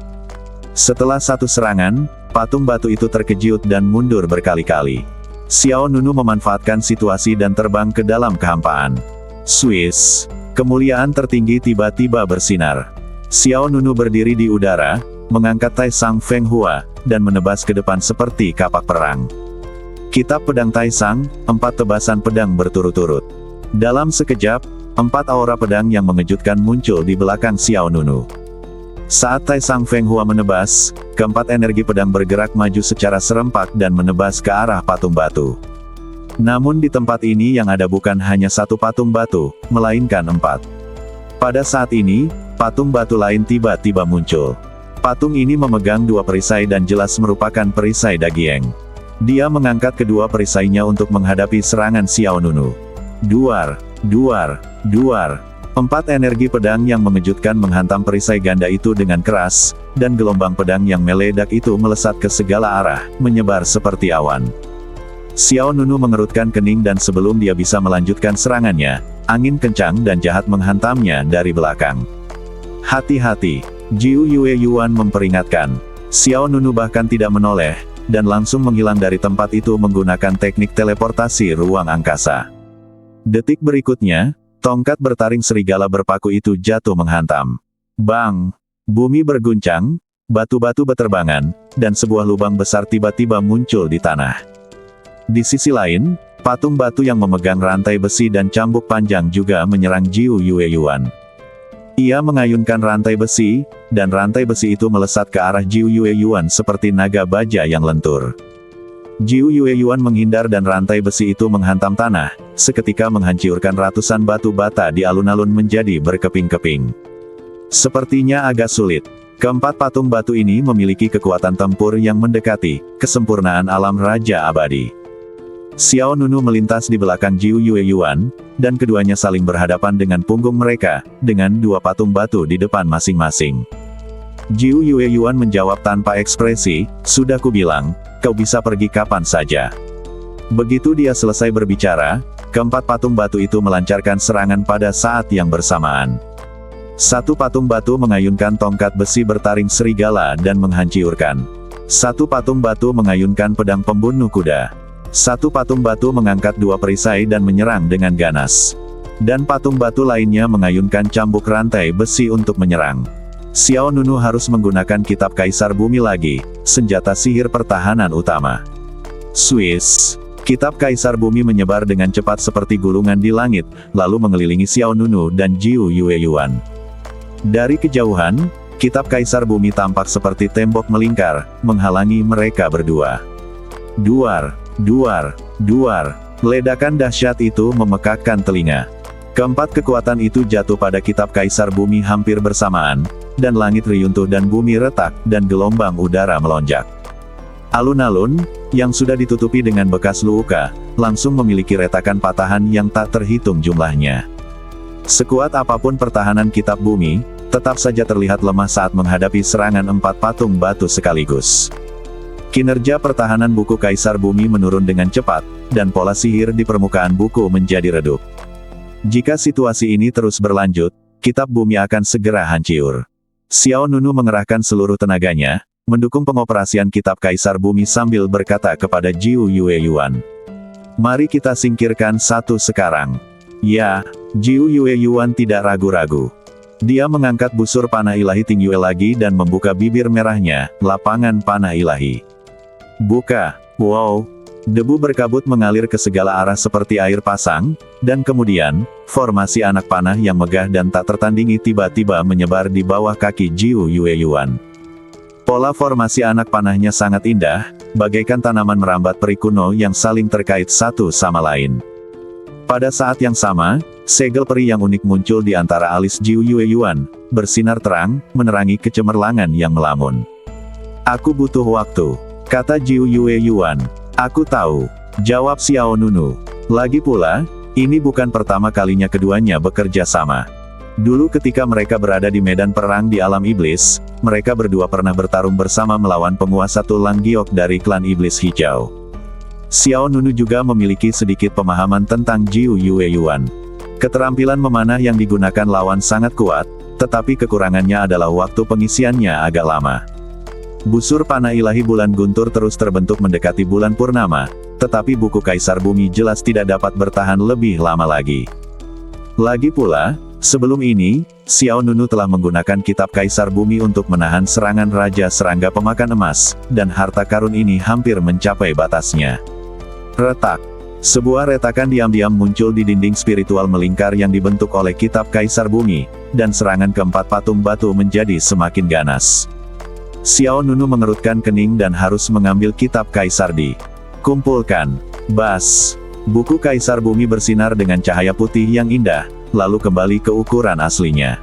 Setelah satu serangan, patung batu itu terkejut dan mundur berkali-kali. Xiao Nunu memanfaatkan situasi dan terbang ke dalam kehampaan. Swiss. Kemuliaan tertinggi tiba-tiba bersinar. Xiao Nunu berdiri di udara, mengangkat Taisang Feng Hua, dan menebas ke depan seperti kapak perang. Kitab Pedang Taisang, 4 tebasan pedang berturut-turut. Dalam sekejap, 4 aura pedang yang mengejutkan muncul di belakang Xiao Nunu. Saat Taisang Feng Hua menebas, keempat energi pedang bergerak maju secara serempak dan menebas ke arah patung batu. Namun di tempat ini yang ada bukan hanya satu patung batu, melainkan 4. Pada saat ini, patung batu lain tiba-tiba muncul. Patung ini memegang 2 perisai dan jelas merupakan perisai Dagieng. Dia mengangkat kedua perisainya untuk menghadapi serangan Xiao Nunu. Duar, duar, duar. 4 energi pedang yang mengejutkan menghantam perisai ganda itu dengan keras, dan gelombang pedang yang meledak itu melesat ke segala arah, menyebar seperti awan. Xiao Nunu mengerutkan kening dan sebelum dia bisa melanjutkan serangannya, angin kencang dan jahat menghantamnya dari belakang. Hati-hati, Jiu Yueyuan memperingatkan. Xiao Nunu bahkan tidak menoleh, dan langsung menghilang dari tempat itu menggunakan teknik teleportasi ruang angkasa. Detik berikutnya, tongkat bertaring serigala berpaku itu jatuh menghantam. Bang! Bumi berguncang, batu-batu beterbangan, dan sebuah lubang besar tiba-tiba muncul di tanah. Di sisi lain, patung batu yang memegang rantai besi dan cambuk panjang juga menyerang Jiu Yueyuan. Ia mengayunkan rantai besi, dan rantai besi itu melesat ke arah Jiu Yueyuan seperti naga baja yang lentur. Jiu Yueyuan menghindar dan rantai besi itu menghantam tanah, seketika menghancurkan ratusan batu bata di alun-alun menjadi berkeping-keping. Sepertinya agak sulit. Keempat patung batu ini memiliki kekuatan tempur yang mendekati kesempurnaan alam Raja Abadi. Xiao Nunu melintas di belakang Jiu Yueyuan, dan keduanya saling berhadapan dengan punggung mereka, dengan dua patung batu di depan masing-masing. Jiu Yueyuan menjawab tanpa ekspresi, "Sudah kubilang, kau bisa pergi kapan saja." Begitu dia selesai berbicara, keempat patung batu itu melancarkan serangan pada saat yang bersamaan. Satu patung batu mengayunkan tongkat besi bertaring serigala dan menghancurkan. Satu patung batu mengayunkan pedang pembunuh kuda. Satu patung batu mengangkat dua perisai dan menyerang dengan ganas. Dan patung batu lainnya mengayunkan cambuk rantai besi untuk menyerang. Xiao Nunu harus menggunakan kitab Kaisar Bumi lagi, senjata sihir pertahanan utama. Swiss. Kitab Kaisar Bumi menyebar dengan cepat seperti gulungan di langit, lalu mengelilingi Xiao Nunu dan Jiu Yueyuan. Dari kejauhan, kitab Kaisar Bumi tampak seperti tembok melingkar, menghalangi mereka berdua. Duar, duar, duar. Ledakan dahsyat itu memekakkan telinga. Keempat kekuatan itu jatuh pada kitab Kaisar Bumi hampir bersamaan, dan langit reruntuh dan bumi retak, dan gelombang udara melonjak. Alun-alun, yang sudah ditutupi dengan bekas luka, langsung memiliki retakan patahan yang tak terhitung jumlahnya. Sekuat apapun pertahanan kitab bumi, tetap saja terlihat lemah saat menghadapi serangan empat patung batu sekaligus. Kinerja pertahanan buku Kaisar Bumi menurun dengan cepat, dan pola sihir di permukaan buku menjadi redup. Jika situasi ini terus berlanjut, kitab bumi akan segera hancur. Xiao Nunu mengerahkan seluruh tenaganya, mendukung pengoperasian kitab Kaisar Bumi sambil berkata kepada Jiu Yueyuan, "Mari kita singkirkan satu sekarang." Ya, Jiu Yueyuan tidak ragu-ragu. Dia mengangkat busur panah ilahi Tingyue lagi dan membuka bibir merahnya, lapangan panah ilahi. Buka, wow. Debu berkabut mengalir ke segala arah seperti air pasang, dan kemudian, formasi anak panah yang megah dan tak tertandingi tiba-tiba menyebar di bawah kaki Jiu Yueyuan. Pola formasi anak panahnya sangat indah, bagaikan tanaman merambat peri kuno yang saling terkait satu sama lain. Pada saat yang sama, segel peri yang unik muncul di antara alis Jiu Yueyuan, bersinar terang, menerangi kecemerlangan yang melamun. "Aku butuh waktu," kata Jiu Yueyuan. "Aku tahu," jawab Xiao Nunu. Lagi pula, ini bukan pertama kalinya keduanya bekerja sama. Dulu ketika mereka berada di medan perang di alam iblis, mereka berdua pernah bertarung bersama melawan penguasa Tulang Giok dari klan Iblis Hijau. Xiao Nunu juga memiliki sedikit pemahaman tentang Jiu Yueyuan. Keterampilan memanah yang digunakan lawan sangat kuat, tetapi kekurangannya adalah waktu pengisiannya agak lama. Busur panah ilahi bulan guntur terus terbentuk mendekati bulan purnama, tetapi buku Kaisar Bumi jelas tidak dapat bertahan lebih lama lagi. Lagi pula, sebelum ini, Xiao Nunu telah menggunakan kitab Kaisar Bumi untuk menahan serangan Raja Serangga Pemakan Emas, dan harta karun ini hampir mencapai batasnya. Retak. Sebuah retakan diam-diam muncul di dinding spiritual melingkar yang dibentuk oleh kitab Kaisar Bumi, dan serangan keempat patung batu menjadi semakin ganas. Xiao Nunu mengerutkan kening dan harus mengambil kitab Kaisar di. Kumpulkan. Bas. Buku Kaisar Bumi bersinar dengan cahaya putih yang indah, lalu kembali ke ukuran aslinya.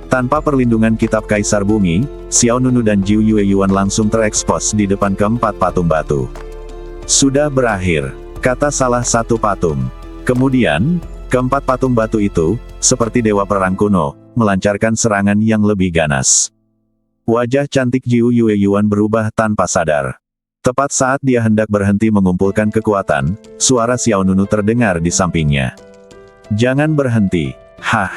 Tanpa perlindungan kitab Kaisar Bumi, Xiao Nunu dan Jiu Yueyuan langsung terekspos di depan keempat patung batu. "Sudah berakhir," kata salah satu patung. Kemudian, keempat patung batu itu, seperti dewa perang kuno, melancarkan serangan yang lebih ganas. Wajah cantik Jiu Yueyuan berubah tanpa sadar. Tepat saat dia hendak berhenti mengumpulkan kekuatan, suara Xiao Nunu terdengar di sampingnya. "Jangan berhenti." Hah!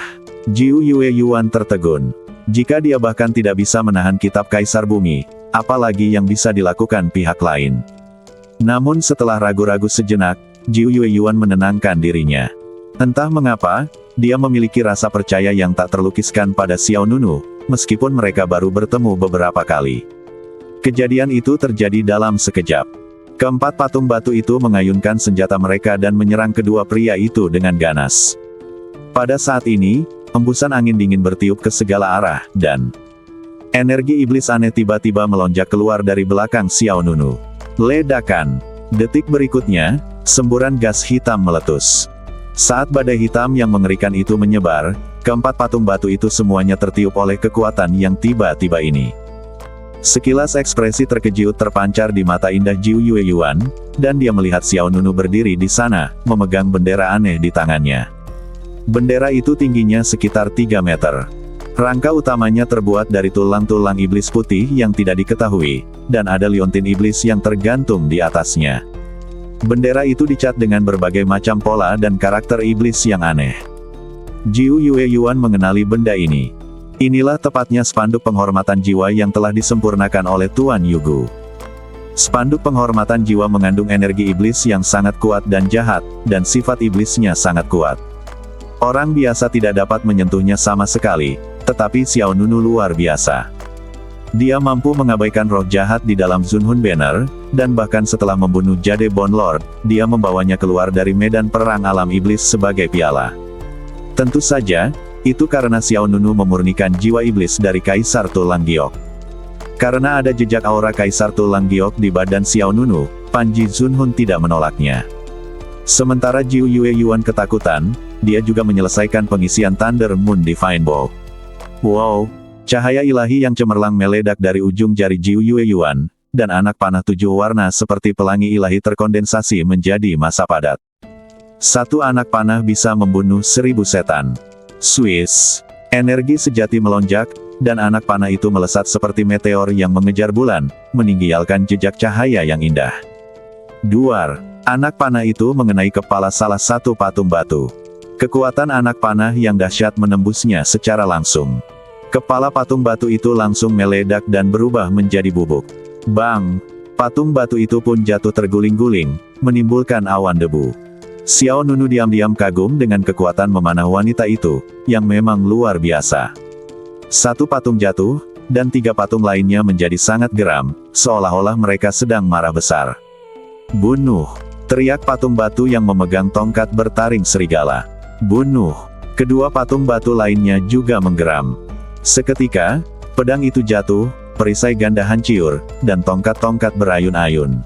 Jiu Yueyuan tertegun. Jika dia bahkan tidak bisa menahan kitab Kaisar Bumi, apalagi yang bisa dilakukan pihak lain. Namun setelah ragu-ragu sejenak, Jiu Yueyuan menenangkan dirinya. Entah mengapa, dia memiliki rasa percaya yang tak terlukiskan pada Xiao Nunu, meskipun mereka baru bertemu beberapa kali. Kejadian itu terjadi dalam sekejap. Keempat patung batu itu mengayunkan senjata mereka dan menyerang kedua pria itu dengan ganas. Pada saat ini, embusan angin dingin bertiup ke segala arah, dan energi iblis aneh tiba-tiba melonjak keluar dari belakang Xiao Nunu. Ledakan. Detik berikutnya, semburan gas hitam meletus. Saat badai hitam yang mengerikan itu menyebar, Keempat patung batu itu semuanya tertiup oleh kekuatan yang tiba-tiba ini. Sekilas ekspresi terkejut terpancar di mata indah Jiu Yueyuan, dan dia melihat Xiao Nunu berdiri di sana, memegang bendera aneh di tangannya. Bendera itu tingginya sekitar 3 meter. Rangka utamanya terbuat dari tulang-tulang iblis putih yang tidak diketahui, dan ada liontin iblis yang tergantung di atasnya. Bendera itu dicat dengan berbagai macam pola dan karakter iblis yang aneh. Jiu Yueyuan mengenali benda ini. Inilah tepatnya spanduk penghormatan jiwa yang telah disempurnakan oleh Tuan Yugu. Spanduk penghormatan jiwa mengandung energi iblis yang sangat kuat dan jahat, dan sifat iblisnya sangat kuat. Orang biasa tidak dapat menyentuhnya sama sekali, tetapi Xiao Nunu luar biasa. Dia mampu mengabaikan roh jahat di dalam Zunhun Banner, dan bahkan setelah membunuh Jade Bone Lord, dia membawanya keluar dari medan perang alam iblis sebagai piala. Tentu saja, itu karena Xiao Nunu memurnikan jiwa iblis dari Kaisar Tulang Giok. Karena ada jejak aura Kaisar Tulang Giok di badan Xiao Nunu, Panji Zunhun tidak menolaknya. Sementara Jiu Yueyuan ketakutan, dia juga menyelesaikan pengisian Thunder Moon Divine Bow. Wow! Cahaya ilahi yang cemerlang meledak dari ujung jari Jiu Yueyuan, dan anak panah 7 warna seperti pelangi ilahi terkondensasi menjadi massa padat. Satu anak panah bisa membunuh 1000 setan. Swiss. Energi sejati melonjak, dan anak panah itu melesat seperti meteor yang mengejar bulan, meninggalkan jejak cahaya yang indah. Duar. Anak panah itu mengenai kepala salah satu patung batu. Kekuatan anak panah yang dahsyat menembusnya secara langsung. Kepala patung batu itu langsung meledak dan berubah menjadi bubuk. Bang! Patung batu itu pun jatuh terguling-guling, menimbulkan awan debu. Xiao Nunu diam-diam kagum dengan kekuatan memanah wanita itu, yang memang luar biasa. Satu patung jatuh, dan 3 patung lainnya menjadi sangat geram, seolah-olah mereka sedang marah besar. Bunuh! Teriak patung batu yang memegang tongkat bertaring serigala. Bunuh! Kedua patung batu lainnya juga menggeram. Seketika, pedang itu jatuh, perisai ganda hancur, dan tongkat-tongkat berayun-ayun.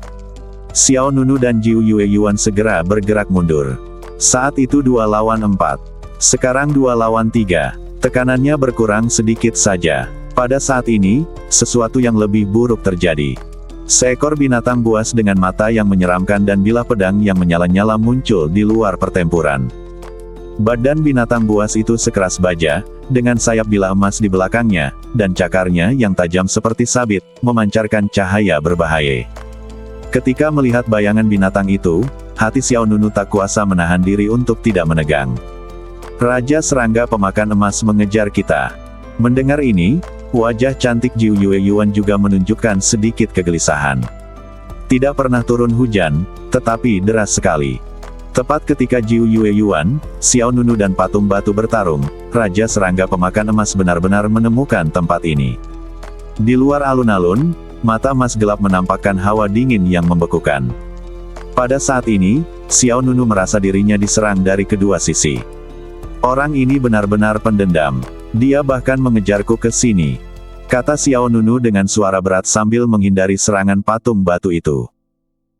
Xiao Nunu dan Jiu Yueyuan segera bergerak mundur. Saat itu 2 lawan 4. Sekarang 2 lawan 3. Tekanannya berkurang sedikit saja. Pada saat ini, sesuatu yang lebih buruk terjadi. Seekor binatang buas dengan mata yang menyeramkan dan bilah pedang yang menyala-nyala muncul di luar pertempuran. Badan binatang buas itu sekeras baja, dengan sayap bilah emas di belakangnya, dan cakarnya yang tajam seperti sabit, memancarkan cahaya berbahaya. Ketika melihat bayangan binatang itu, hati Xiao Nunu tak kuasa menahan diri untuk tidak menegang. Raja serangga pemakan emas mengejar kita. Mendengar ini, wajah cantik Jiu Yueyuan juga menunjukkan sedikit kegelisahan. Tidak pernah turun hujan, tetapi deras sekali. Tepat ketika Jiu Yueyuan, Xiao Nunu dan patung batu bertarung, Raja serangga pemakan emas benar-benar menemukan tempat ini. Di luar alun-alun, mata emas gelap menampakkan hawa dingin yang membekukan. Pada saat ini, Xiao Nunu merasa dirinya diserang dari kedua sisi. Orang ini benar-benar pendendam. Dia bahkan mengejarku ke sini, kata Xiao Nunu dengan suara berat sambil menghindari serangan patung batu itu.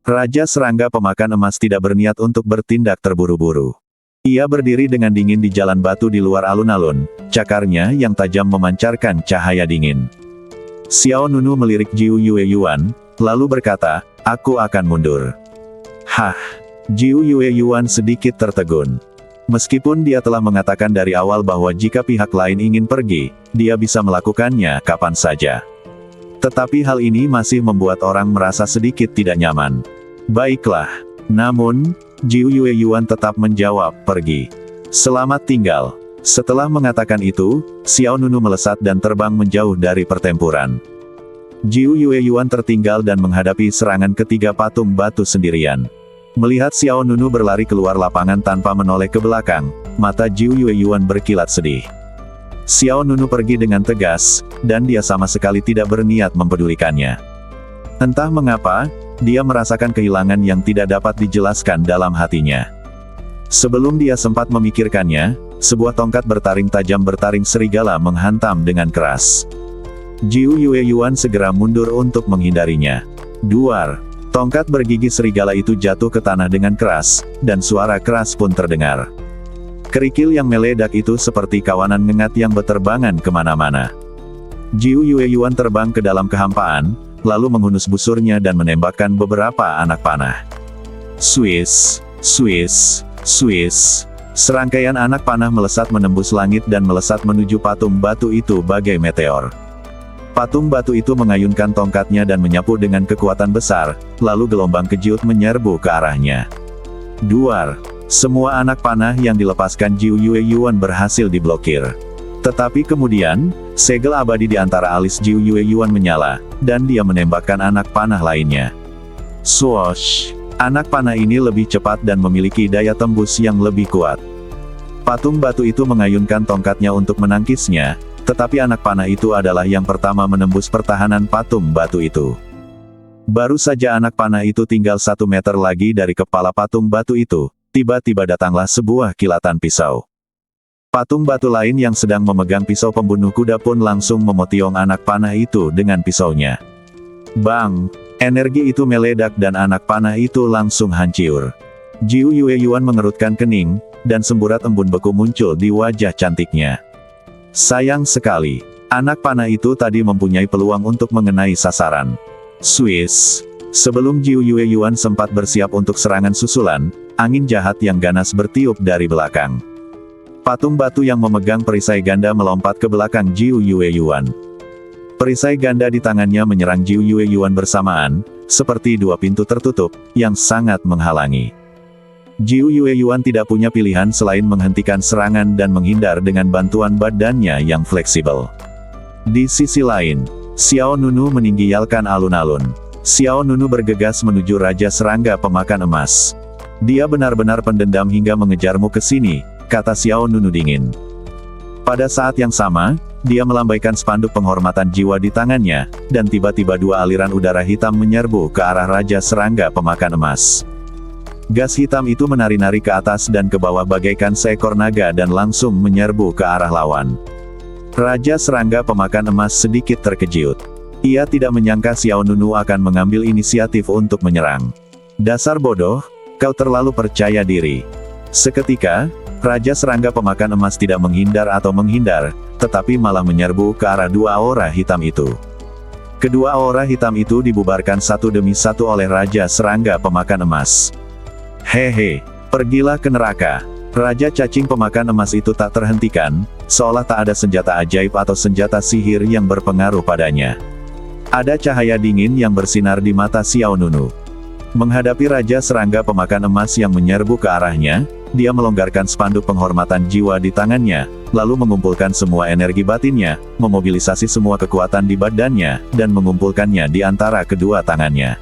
Raja serangga pemakan emas tidak berniat untuk bertindak terburu-buru. Ia berdiri dengan dingin di jalan batu di luar alun-alun, cakarnya yang tajam memancarkan cahaya dingin. Xiao Nunu melirik Jiu Yueyuan, lalu berkata, "Aku akan mundur." Hah! Jiu Yueyuan sedikit tertegun. Meskipun dia telah mengatakan dari awal bahwa jika pihak lain ingin pergi, dia bisa melakukannya kapan saja. Tetapi hal ini masih membuat orang merasa sedikit tidak nyaman. Baiklah. Namun, Jiu Yueyuan tetap menjawab, "Pergi. Selamat tinggal." Setelah mengatakan itu, Xiao Nunu melesat dan terbang menjauh dari pertempuran. Jiu Yueyuan tertinggal dan menghadapi serangan ketiga patung batu sendirian. Melihat Xiao Nunu berlari keluar lapangan tanpa menoleh ke belakang, mata Jiu Yueyuan berkilat sedih. Xiao Nunu pergi dengan tegas, dan dia sama sekali tidak berniat mempedulikannya. Entah mengapa, dia merasakan kehilangan yang tidak dapat dijelaskan dalam hatinya. Sebelum dia sempat memikirkannya, sebuah tongkat bertaring tajam bertaring serigala menghantam dengan keras. Jiu Yueyuan segera mundur untuk menghindarinya. Duar! Tongkat bergigi serigala itu jatuh ke tanah dengan keras, dan suara keras pun terdengar. Kerikil yang meledak itu seperti kawanan ngengat yang berterbangan kemana-mana. Jiu Yueyuan terbang ke dalam kehampaan, lalu menghunus busurnya dan menembakkan beberapa anak panah. Swiss, Swiss, Swiss. Serangkaian anak panah melesat menembus langit dan melesat menuju patung batu itu bagai meteor. Patung batu itu mengayunkan tongkatnya dan menyapu dengan kekuatan besar, lalu gelombang kejut menyerbu ke arahnya. Duar. Semua anak panah yang dilepaskan Jiu Yueyuan berhasil diblokir. Tetapi kemudian, segel abadi di antara alis Jiu Yueyuan menyala, dan dia menembakkan anak panah lainnya. Swoosh! Anak panah ini lebih cepat dan memiliki daya tembus yang lebih kuat. Patung batu itu mengayunkan tongkatnya untuk menangkisnya, tetapi anak panah itu adalah yang pertama menembus pertahanan patung batu itu. Baru saja anak panah itu tinggal 1 meter lagi dari kepala patung batu itu, tiba-tiba datanglah sebuah kilatan pisau. Patung batu lain yang sedang memegang pisau pembunuh kuda pun langsung memotiong anak panah itu dengan pisaunya. Bang! Energi itu meledak dan anak panah itu langsung hancur. Jiu Yueyuan mengerutkan kening, dan semburat embun beku muncul di wajah cantiknya. Sayang sekali, anak panah itu tadi mempunyai peluang untuk mengenai sasaran. Swiss. Sebelum Jiu Yueyuan sempat bersiap untuk serangan susulan, angin jahat yang ganas bertiup dari belakang. Patung batu yang memegang perisai ganda melompat ke belakang Jiu Yueyuan. Perisai ganda di tangannya menyerang Jiu Yueyuan bersamaan, seperti dua pintu tertutup, yang sangat menghalangi. Jiu Yueyuan tidak punya pilihan selain menghentikan serangan dan menghindar dengan bantuan badannya yang fleksibel. Di sisi lain, Xiao Nunu meninggialkan alun-alun. Xiao Nunu bergegas menuju Raja Serangga Pemakan Emas. Dia benar-benar pendendam hingga mengejarmu ke sini, kata Xiao Nunu dingin. Pada saat yang sama, dia melambaikan spanduk penghormatan jiwa di tangannya, dan tiba-tiba dua aliran udara hitam menyerbu ke arah Raja Serangga Pemakan Emas. Gas hitam itu menari-nari ke atas dan ke bawah bagaikan seekor naga dan langsung menyerbu ke arah lawan. Raja Serangga Pemakan Emas sedikit terkejut. Ia tidak menyangka Xiao Nunu akan mengambil inisiatif untuk menyerang. Dasar bodoh, kau terlalu percaya diri. Seketika, Raja Serangga Pemakan Emas tidak menghindar atau menghindar, tetapi malah menyerbu ke arah dua aura hitam itu. Kedua aura hitam itu dibubarkan satu demi satu oleh Raja Serangga Pemakan Emas. Hehe, pergilah ke neraka. Raja Cacing Pemakan Emas itu tak terhentikan, seolah tak ada senjata ajaib atau senjata sihir yang berpengaruh padanya. Ada cahaya dingin yang bersinar di mata Xiao Nunu. Menghadapi Raja Serangga Pemakan Emas yang menyerbu ke arahnya, dia melonggarkan spanduk penghormatan jiwa di tangannya, lalu mengumpulkan semua energi batinnya, memobilisasi semua kekuatan di badannya, dan mengumpulkannya di antara kedua tangannya.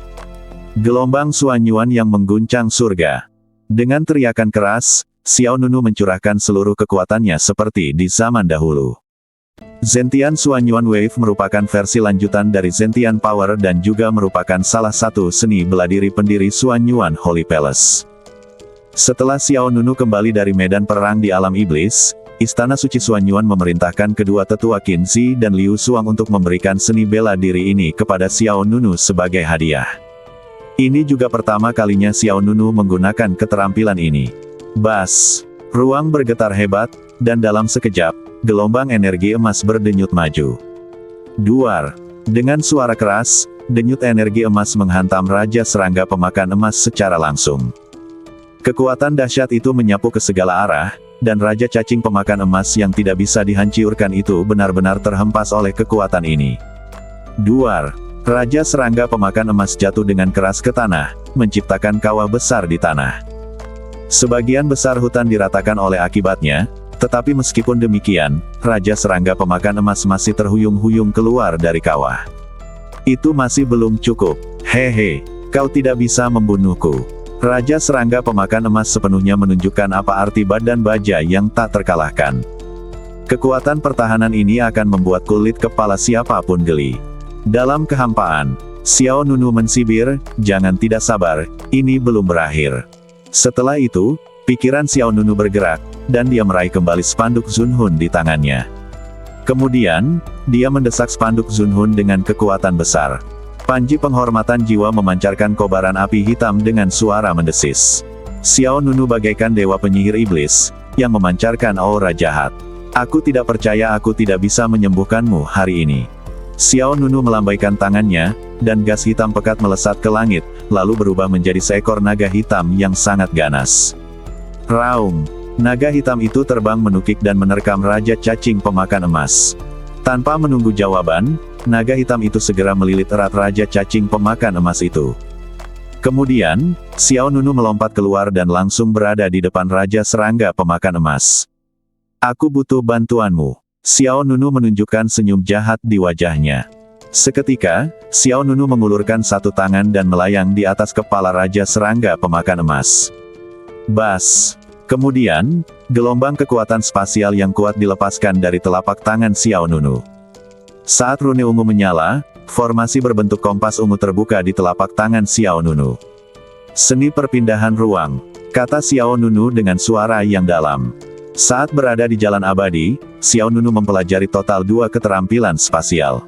Gelombang Suanyuan yang mengguncang surga. Dengan teriakan keras, Xiao Nunu mencurahkan seluruh kekuatannya seperti di zaman dahulu. Zentian Suanyuan Wave merupakan versi lanjutan dari Zentian Power dan juga merupakan salah satu seni bela diri pendiri Suanyuan Holy Palace. Setelah Xiao Nunu kembali dari medan perang di alam iblis, Istana Suci Suanyuan memerintahkan kedua tetua Qinzi dan Liu Suang untuk memberikan seni bela diri ini kepada Xiao Nunu sebagai hadiah. Ini juga pertama kalinya Xiao Nunu menggunakan keterampilan ini. Bas! Ruang bergetar hebat, dan dalam sekejap, gelombang energi emas berdenyut maju. Duar! Dengan suara keras, denyut energi emas menghantam Raja Serangga Pemakan Emas secara langsung. Kekuatan dahsyat itu menyapu ke segala arah, dan Raja Cacing Pemakan Emas yang tidak bisa dihancurkan itu benar-benar terhempas oleh kekuatan ini. Duar! Raja Serangga Pemakan Emas jatuh dengan keras ke tanah, menciptakan kawah besar di tanah. Sebagian besar hutan diratakan oleh akibatnya, tetapi meskipun demikian, Raja Serangga Pemakan Emas masih terhuyung-huyung keluar dari kawah. Itu masih belum cukup. Hehe, kau tidak bisa membunuhku. Raja Serangga Pemakan Emas sepenuhnya menunjukkan apa arti badan baja yang tak terkalahkan. Kekuatan pertahanan ini akan membuat kulit kepala siapapun geli. Dalam kehampaan, Xiao Nunu mensibir, jangan tidak sabar, ini belum berakhir. Setelah itu, pikiran Xiao Nunu bergerak, dan dia meraih kembali spanduk Zunhun di tangannya. Kemudian, dia mendesak spanduk Zunhun dengan kekuatan besar. Panji penghormatan jiwa memancarkan kobaran api hitam dengan suara mendesis. Xiao Nunu bagaikan dewa penyihir iblis, yang memancarkan aura jahat. Aku tidak percaya aku tidak bisa menyembuhkanmu hari ini. Xiao Nunu melambaikan tangannya, dan gas hitam pekat melesat ke langit, lalu berubah menjadi seekor naga hitam yang sangat ganas. Raung! Naga hitam itu terbang menukik dan menerkam Raja Cacing Pemakan Emas. Tanpa menunggu jawaban, naga hitam itu segera melilit erat Raja Cacing Pemakan Emas itu. Kemudian, Xiao Nunu melompat keluar dan langsung berada di depan Raja Serangga Pemakan Emas. Aku butuh bantuanmu. Xiao Nunu menunjukkan senyum jahat di wajahnya. Seketika, Xiao Nunu mengulurkan satu tangan dan melayang di atas kepala Raja Serangga Pemakan Emas. Bas! Kemudian, gelombang kekuatan spasial yang kuat dilepaskan dari telapak tangan Xiao Nunu. Saat rune ungu menyala, formasi berbentuk kompas ungu terbuka di telapak tangan Xiao Nunu. Seni perpindahan ruang, kata Xiao Nunu dengan suara yang dalam. Saat berada di jalan abadi, Xiao Nunu mempelajari total 2 keterampilan spasial.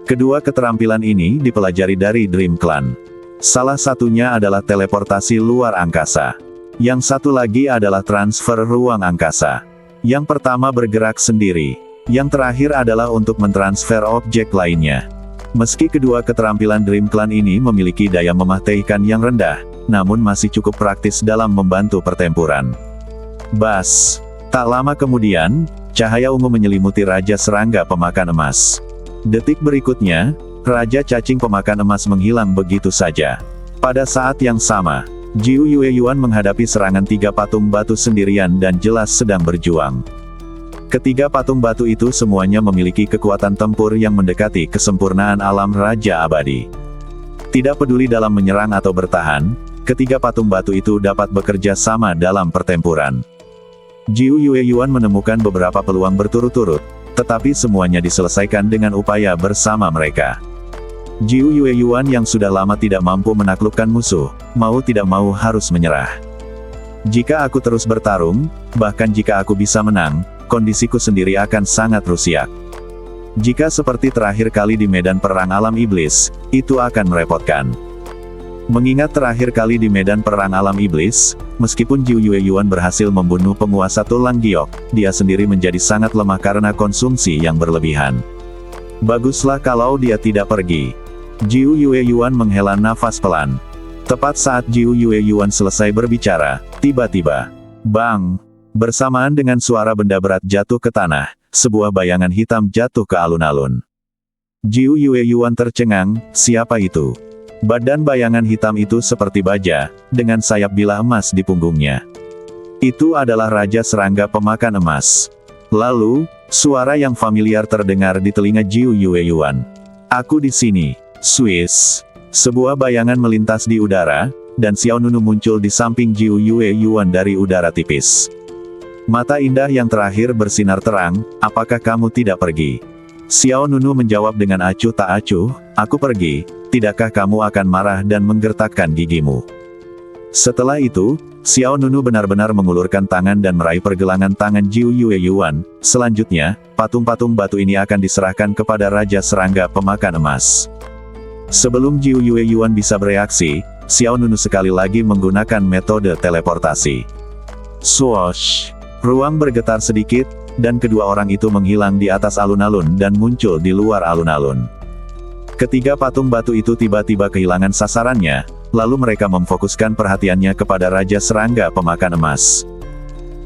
Kedua keterampilan ini dipelajari dari Dream Clan. Salah satunya adalah teleportasi luar angkasa. Yang satu lagi adalah transfer ruang angkasa. Yang pertama bergerak sendiri. Yang terakhir adalah untuk mentransfer objek lainnya. Meski kedua keterampilan Dream Clan ini memiliki daya mematikan yang rendah, namun masih cukup praktis dalam membantu pertempuran. Bas! Tak lama kemudian, cahaya ungu menyelimuti Raja Serangga Pemakan Emas. Detik berikutnya, Raja Cacing Pemakan Emas menghilang begitu saja. Pada saat yang sama, Jiu Yueyuan menghadapi serangan 3 patung batu sendirian dan jelas sedang berjuang. Ketiga patung batu itu semuanya memiliki kekuatan tempur yang mendekati kesempurnaan alam Raja Abadi. Tidak peduli dalam menyerang atau bertahan, ketiga patung batu itu dapat bekerja sama dalam pertempuran. Jiu Yueyuan menemukan beberapa peluang berturut-turut, tetapi semuanya diselesaikan dengan upaya bersama mereka. Jiu Yueyuan yang sudah lama tidak mampu menaklukkan musuh, mau tidak mau harus menyerah. Jika aku terus bertarung, bahkan jika aku bisa menang, kondisiku sendiri akan sangat rusiak. Jika seperti terakhir kali di medan perang alam iblis, itu akan merepotkan. Mengingat terakhir kali di medan perang alam iblis, meskipun Jiu Yueyuan berhasil membunuh penguasa Tulang Giok, dia sendiri menjadi sangat lemah karena konsumsi yang berlebihan. Baguslah kalau dia tidak pergi. Jiu Yueyuan menghela nafas pelan. Tepat saat Jiu Yueyuan selesai berbicara, tiba-tiba, bang! Bersamaan dengan suara benda berat jatuh ke tanah, sebuah bayangan hitam jatuh ke alun-alun. Jiu Yueyuan tercengang, siapa itu? Badan bayangan hitam itu seperti baja, dengan sayap bilah emas di punggungnya. Itu adalah Raja Serangga Pemakan Emas. Lalu, suara yang familiar terdengar di telinga Jiu Yueyuan. Aku di sini, Swiss. Sebuah bayangan melintas di udara, dan Xiao Nunu muncul di samping Jiu Yueyuan dari udara tipis. Mata indah yang terakhir bersinar terang, apakah kamu tidak pergi? Xiao Nunu menjawab dengan acuh tak acuh, aku pergi. Tidakkah kamu akan marah dan menggertakkan gigimu? Setelah itu, Xiao Nunu benar-benar mengulurkan tangan dan meraih pergelangan tangan Jiu Yueyuan. Selanjutnya, patung-patung batu ini akan diserahkan kepada Raja Serangga Pemakan Emas. Sebelum Jiu Yueyuan bisa bereaksi, Xiao Nunu sekali lagi menggunakan metode teleportasi. Swoosh! Ruang bergetar sedikit, dan kedua orang itu menghilang di atas alun-alun dan muncul di luar alun-alun. Ketiga patung batu itu tiba-tiba kehilangan sasarannya, lalu mereka memfokuskan perhatiannya kepada Raja Serangga Pemakan Emas.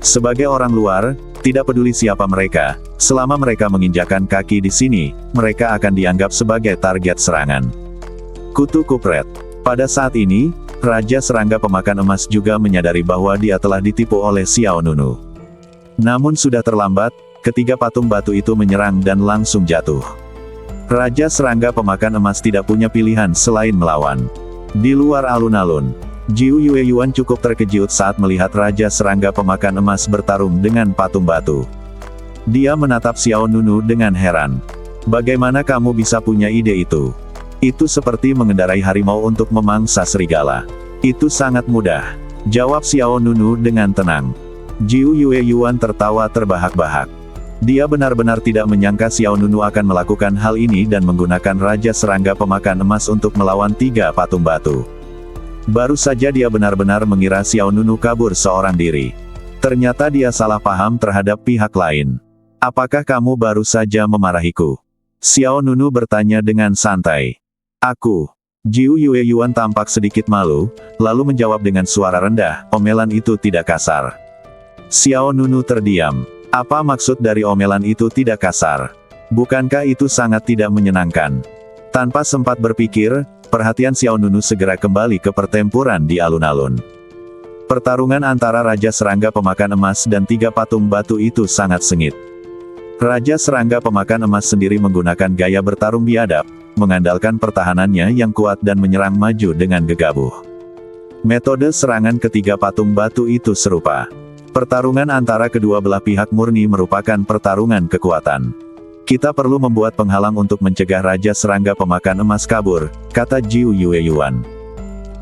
Sebagai orang luar, tidak peduli siapa mereka, selama mereka menginjakan kaki di sini, mereka akan dianggap sebagai target serangan. Kutu Kupret. Pada saat ini, Raja Serangga Pemakan Emas juga menyadari bahwa dia telah ditipu oleh Xiao Nunu. Namun sudah terlambat, ketiga patung batu itu menyerang dan langsung jatuh. Raja Serangga Pemakan Emas tidak punya pilihan selain melawan. Di luar alun-alun, Jiu Yueyuan cukup terkejut saat melihat Raja Serangga Pemakan Emas bertarung dengan patung batu. Dia menatap Xiao Nunu dengan heran. Bagaimana kamu bisa punya ide itu? Itu seperti mengendarai harimau untuk memangsa serigala. Itu sangat mudah, jawab Xiao Nunu dengan tenang. Jiu Yueyuan tertawa terbahak-bahak. Dia benar-benar tidak menyangka Xiao Nunu akan melakukan hal ini dan menggunakan Raja Serangga Pemakan Emas untuk melawan 3 patung batu. Baru saja dia benar-benar mengira Xiao Nunu kabur seorang diri. Ternyata dia salah paham terhadap pihak lain. Apakah kamu baru saja memarahiku? Xiao Nunu bertanya dengan santai. Aku. Jiu Yueyuan tampak sedikit malu, lalu menjawab dengan suara rendah, omelan itu tidak kasar. Xiao Nunu terdiam. Apa maksud dari omelan itu tidak kasar? Bukankah itu sangat tidak menyenangkan? Tanpa sempat berpikir, perhatian Xiao Nunu segera kembali ke pertempuran di alun-alun. Pertarungan antara Raja Serangga Pemakan Emas dan 3 patung batu itu sangat sengit. Raja Serangga Pemakan Emas sendiri menggunakan gaya bertarung biadab, mengandalkan pertahanannya yang kuat dan menyerang maju dengan gegabah. Metode serangan ketiga patung batu itu serupa. Pertarungan antara kedua belah pihak murni merupakan pertarungan kekuatan. Kita perlu membuat penghalang untuk mencegah Raja Serangga Pemakan Emas kabur, kata Jiu Yueyuan.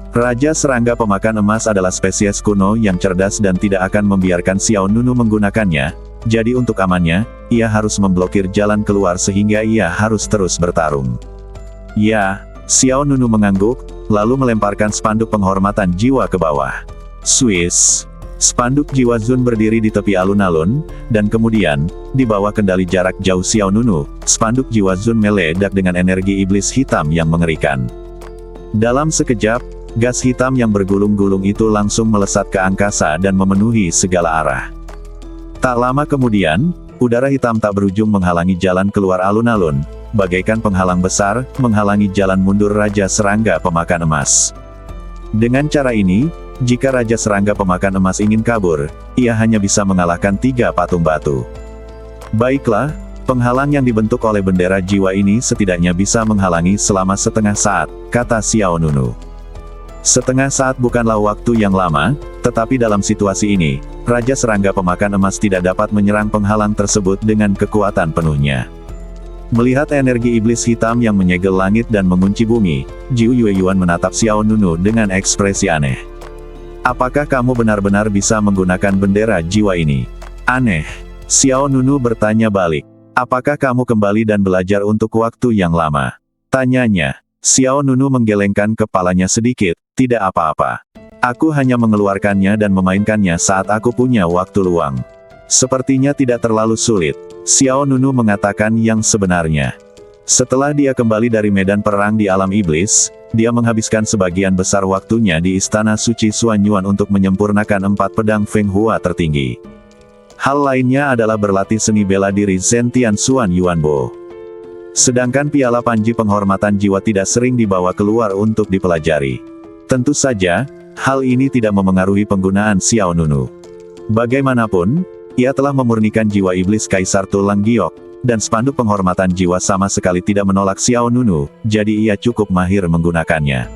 Raja Serangga Pemakan Emas adalah spesies kuno yang cerdas dan tidak akan membiarkan Xiao Nunu menggunakannya. Jadi untuk amannya, ia harus memblokir jalan keluar sehingga ia harus terus bertarung. Ya, Xiao Nunu mengangguk, lalu melemparkan spanduk penghormatan jiwa ke bawah. Swiss. Spanduk jiwa Zun berdiri di tepi alun-alun, dan kemudian, di bawah kendali jarak jauh Xiao Nunu, spanduk jiwa Zun meledak dengan energi iblis hitam yang mengerikan. Dalam sekejap, gas hitam yang bergulung-gulung itu langsung melesat ke angkasa dan memenuhi segala arah. Tak lama kemudian, udara hitam tak berujung menghalangi jalan keluar alun-alun, bagaikan penghalang besar, menghalangi jalan mundur Raja Serangga Pemakan Emas. Dengan cara ini, jika Raja Serangga Pemakan Emas ingin kabur, ia hanya bisa mengalahkan 3 patung batu. Baiklah, penghalang yang dibentuk oleh bendera jiwa ini setidaknya bisa menghalangi selama setengah saat, kata Xiao Nunu. Setengah saat bukanlah waktu yang lama, tetapi dalam situasi ini, Raja Serangga Pemakan Emas tidak dapat menyerang penghalang tersebut dengan kekuatan penuhnya. Melihat energi iblis hitam yang menyegel langit dan mengunci bumi, Jiu Yueyuan menatap Xiao Nunu dengan ekspresi aneh. Apakah kamu benar-benar bisa menggunakan bendera jiwa ini? Aneh. Xiao Nunu bertanya balik. Apakah kamu kembali dan belajar untuk waktu yang lama? Tanyanya. Xiao Nunu menggelengkan kepalanya sedikit, tidak apa-apa. Aku hanya mengeluarkannya dan memainkannya saat aku punya waktu luang. Sepertinya tidak terlalu sulit. Xiao Nunu mengatakan yang sebenarnya. Setelah dia kembali dari medan perang di alam iblis, dia menghabiskan sebagian besar waktunya di Istana Suci Xuanyuan untuk menyempurnakan 4 pedang Feng Hua tertinggi. Hal lainnya adalah berlatih seni bela diri Zentian Xuan Yuanbo. Sedangkan piala panji penghormatan jiwa tidak sering dibawa keluar untuk dipelajari. Tentu saja, hal ini tidak memengaruhi penggunaan Xiao Nunu. Bagaimanapun, ia telah memurnikan jiwa iblis Kaisar Tulang Giok, dan spanduk penghormatan jiwa sama sekali tidak menolak Xiao Nunu, jadi ia cukup mahir menggunakannya.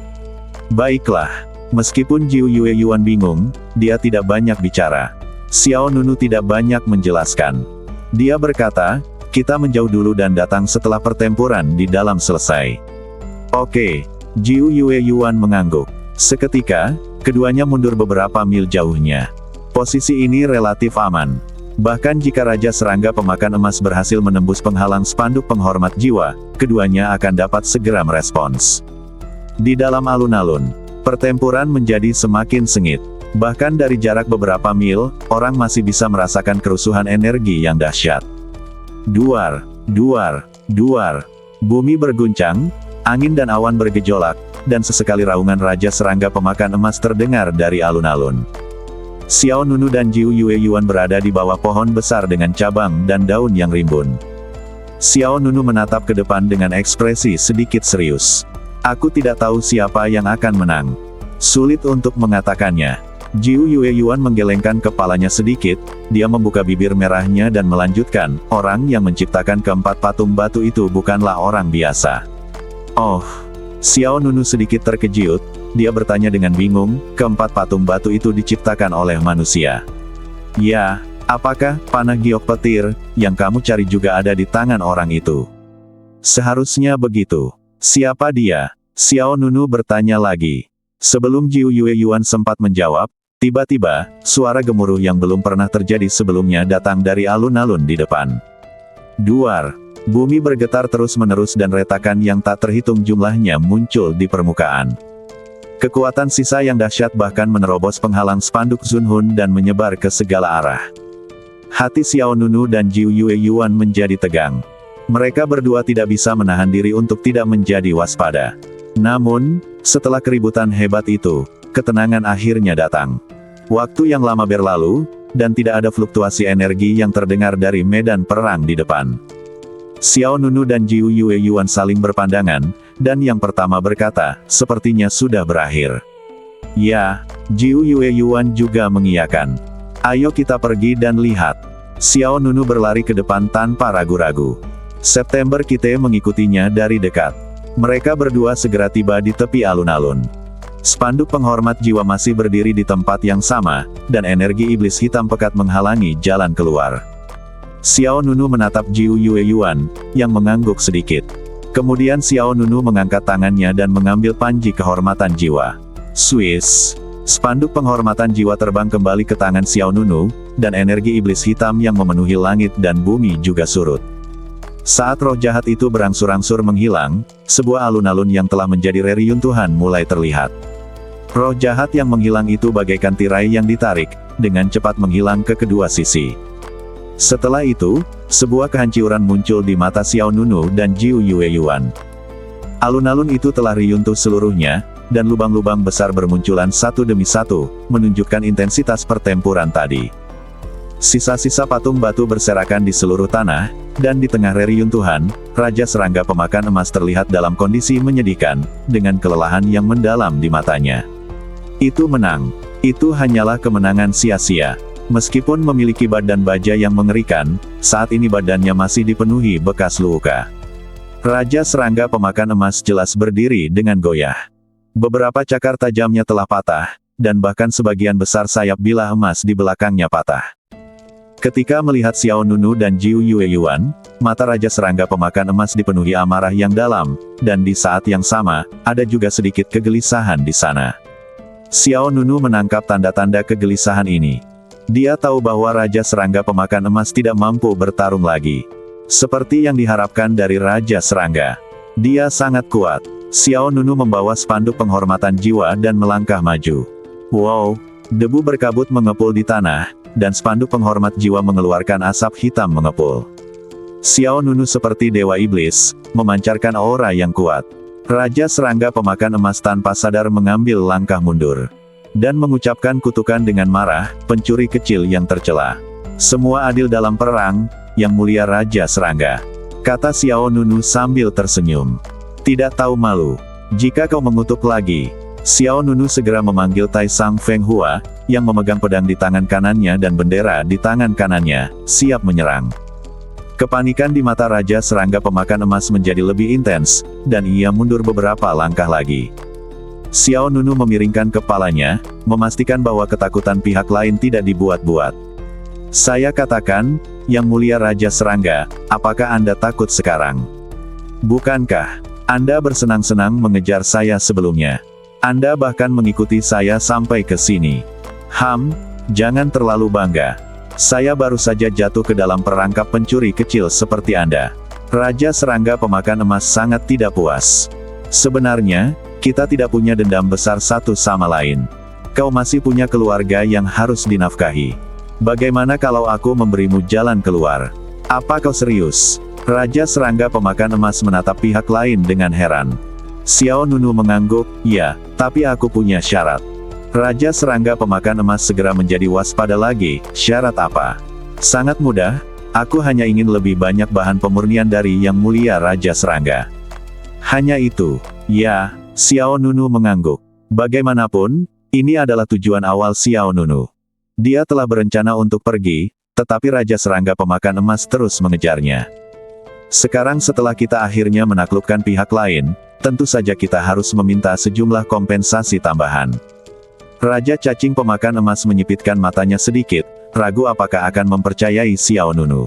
Baiklah, meskipun Jiu Yueyuan bingung, dia tidak banyak bicara. Xiao Nunu tidak banyak menjelaskan. Dia berkata, kita menjauh dulu dan datang setelah pertempuran di dalam selesai. Oke. Jiu Yueyuan mengangguk. Seketika, keduanya mundur beberapa mil jauhnya. Posisi ini relatif aman. Bahkan jika Raja Serangga Pemakan Emas berhasil menembus penghalang spanduk penghormat jiwa, keduanya akan dapat segera merespons. Di dalam alun-alun, pertempuran menjadi semakin sengit. Bahkan dari jarak beberapa mil, orang masih bisa merasakan kerusuhan energi yang dahsyat. Duar, duar, duar. Bumi berguncang, angin dan awan bergejolak, dan sesekali raungan Raja Serangga Pemakan Emas terdengar dari alun-alun. Xiao Nunu dan Jiu Yueyuan berada di bawah pohon besar dengan cabang dan daun yang rimbun. Xiao Nunu menatap ke depan dengan ekspresi sedikit serius. Aku tidak tahu siapa yang akan menang. Sulit untuk mengatakannya. Jiu Yueyuan menggelengkan kepalanya sedikit, dia membuka bibir merahnya dan melanjutkan, orang yang menciptakan keempat patung batu itu bukanlah orang biasa. Oh, Xiao Nunu sedikit terkejut, dia bertanya dengan bingung, keempat patung batu itu diciptakan oleh manusia. Ya, apakah panah giok petir, yang kamu cari juga ada di tangan orang itu? Seharusnya begitu. Siapa dia? Xiao Nunu bertanya lagi. Sebelum Jiu Yueyuan sempat menjawab, tiba-tiba, suara gemuruh yang belum pernah terjadi sebelumnya datang dari alun-alun di depan. Duar. Bumi bergetar terus-menerus dan retakan yang tak terhitung jumlahnya muncul di permukaan. Kekuatan sisa yang dahsyat bahkan menerobos penghalang spanduk Zunhun dan menyebar ke segala arah. Hati Xiao Nunu dan Jiu Yueyuan menjadi tegang. Mereka berdua tidak bisa menahan diri untuk tidak menjadi waspada. Namun, setelah keributan hebat itu, ketenangan akhirnya datang. Waktu yang lama berlalu, dan tidak ada fluktuasi energi yang terdengar dari medan perang di depan. Xiao Nunu dan Jiu Yueyuan saling berpandangan, dan yang pertama berkata, sepertinya sudah berakhir. Ya, Jiu Yueyuan juga mengiyakan. Ayo kita pergi dan lihat. Xiao Nunu berlari ke depan tanpa ragu-ragu. September Kite mengikutinya dari dekat. Mereka berdua segera tiba di tepi alun-alun. Spanduk penghormat jiwa masih berdiri di tempat yang sama, dan energi iblis hitam pekat menghalangi jalan keluar. Xiao Nunu menatap Jiu Yueyuan, yang mengangguk sedikit. Kemudian Xiao Nunu mengangkat tangannya dan mengambil panji kehormatan jiwa. Swiss. Spanduk penghormatan jiwa terbang kembali ke tangan Xiao Nunu, dan energi iblis hitam yang memenuhi langit dan bumi juga surut. Saat roh jahat itu berangsur-angsur menghilang, sebuah alun-alun yang telah menjadi reruntuhan mulai terlihat. Roh jahat yang menghilang itu bagaikan tirai yang ditarik, dengan cepat menghilang ke kedua sisi. Setelah itu, sebuah kehancuran muncul di mata Xiao Nunu dan Jiu Yueyuan. Alun-alun itu telah runtuh seluruhnya, dan lubang-lubang besar bermunculan satu demi satu, menunjukkan intensitas pertempuran tadi. Sisa-sisa patung batu berserakan di seluruh tanah, dan di tengah reruntuhan, Raja Serangga Pemakan Emas terlihat dalam kondisi menyedihkan, dengan kelelahan yang mendalam di matanya. Itu menang. Itu hanyalah kemenangan sia-sia. Meskipun memiliki badan baja yang mengerikan, saat ini badannya masih dipenuhi bekas luka. Raja Serangga Pemakan Emas jelas berdiri dengan goyah. Beberapa cakar tajamnya telah patah, dan bahkan sebagian besar sayap bilah emas di belakangnya patah. Ketika melihat Xiao Nunu dan Jiu Yueyuan, mata Raja Serangga Pemakan Emas dipenuhi amarah yang dalam, dan di saat yang sama, ada juga sedikit kegelisahan di sana. Xiao Nunu menangkap tanda-tanda kegelisahan ini. Dia tahu bahwa Raja Serangga Pemakan Emas tidak mampu bertarung lagi. Seperti yang diharapkan dari Raja Serangga. Dia sangat kuat. Xiao Nunu membawa spanduk penghormatan jiwa dan melangkah maju. Wow, debu berkabut mengepul di tanah, dan spanduk penghormat jiwa mengeluarkan asap hitam mengepul. Xiao Nunu seperti dewa iblis, memancarkan aura yang kuat. Raja Serangga Pemakan Emas tanpa sadar mengambil langkah mundur. Dan mengucapkan kutukan dengan marah, pencuri kecil yang tercela. Semua adil dalam perang, yang mulia Raja Serangga. Kata Xiao Nunu sambil tersenyum. Tidak tahu malu. Jika kau mengutuk lagi. Xiao Nunu segera memanggil Tai Sang Feng Hua, yang memegang pedang di tangan kanannya dan bendera di tangan kanannya, siap menyerang. Kepanikan di mata Raja Serangga Pemakan Emas menjadi lebih intens, dan ia mundur beberapa langkah lagi. Xiao Nunu memiringkan kepalanya, memastikan bahwa ketakutan pihak lain tidak dibuat-buat. Saya katakan, Yang Mulia Raja Serangga, apakah Anda takut sekarang? Bukankah Anda bersenang-senang mengejar saya sebelumnya? Anda bahkan mengikuti saya sampai ke sini. Jangan terlalu bangga. Saya baru saja jatuh ke dalam perangkap pencuri kecil seperti Anda. Raja Serangga Pemakan Emas sangat tidak puas. Sebenarnya, kita tidak punya dendam besar satu sama lain. Kau masih punya keluarga yang harus dinafkahi. Bagaimana kalau aku memberimu jalan keluar? Apa kau serius? Raja Serangga Pemakan Emas menatap pihak lain dengan heran. Xiao Nunu mengangguk, ya, tapi aku punya syarat. Raja Serangga Pemakan Emas segera menjadi waspada lagi, syarat apa? Sangat mudah, aku hanya ingin lebih banyak bahan pemurnian dari Yang Mulia Raja Serangga. Hanya itu, ya. Xiao Nunu mengangguk. Bagaimanapun, ini adalah tujuan awal Xiao Nunu. Dia telah berencana untuk pergi, tetapi Raja Serangga Pemakan Emas terus mengejarnya. Sekarang setelah kita akhirnya menaklukkan pihak lain, tentu saja kita harus meminta sejumlah kompensasi tambahan. Raja Cacing Pemakan Emas menyipitkan matanya sedikit, ragu apakah akan mempercayai Xiao Nunu.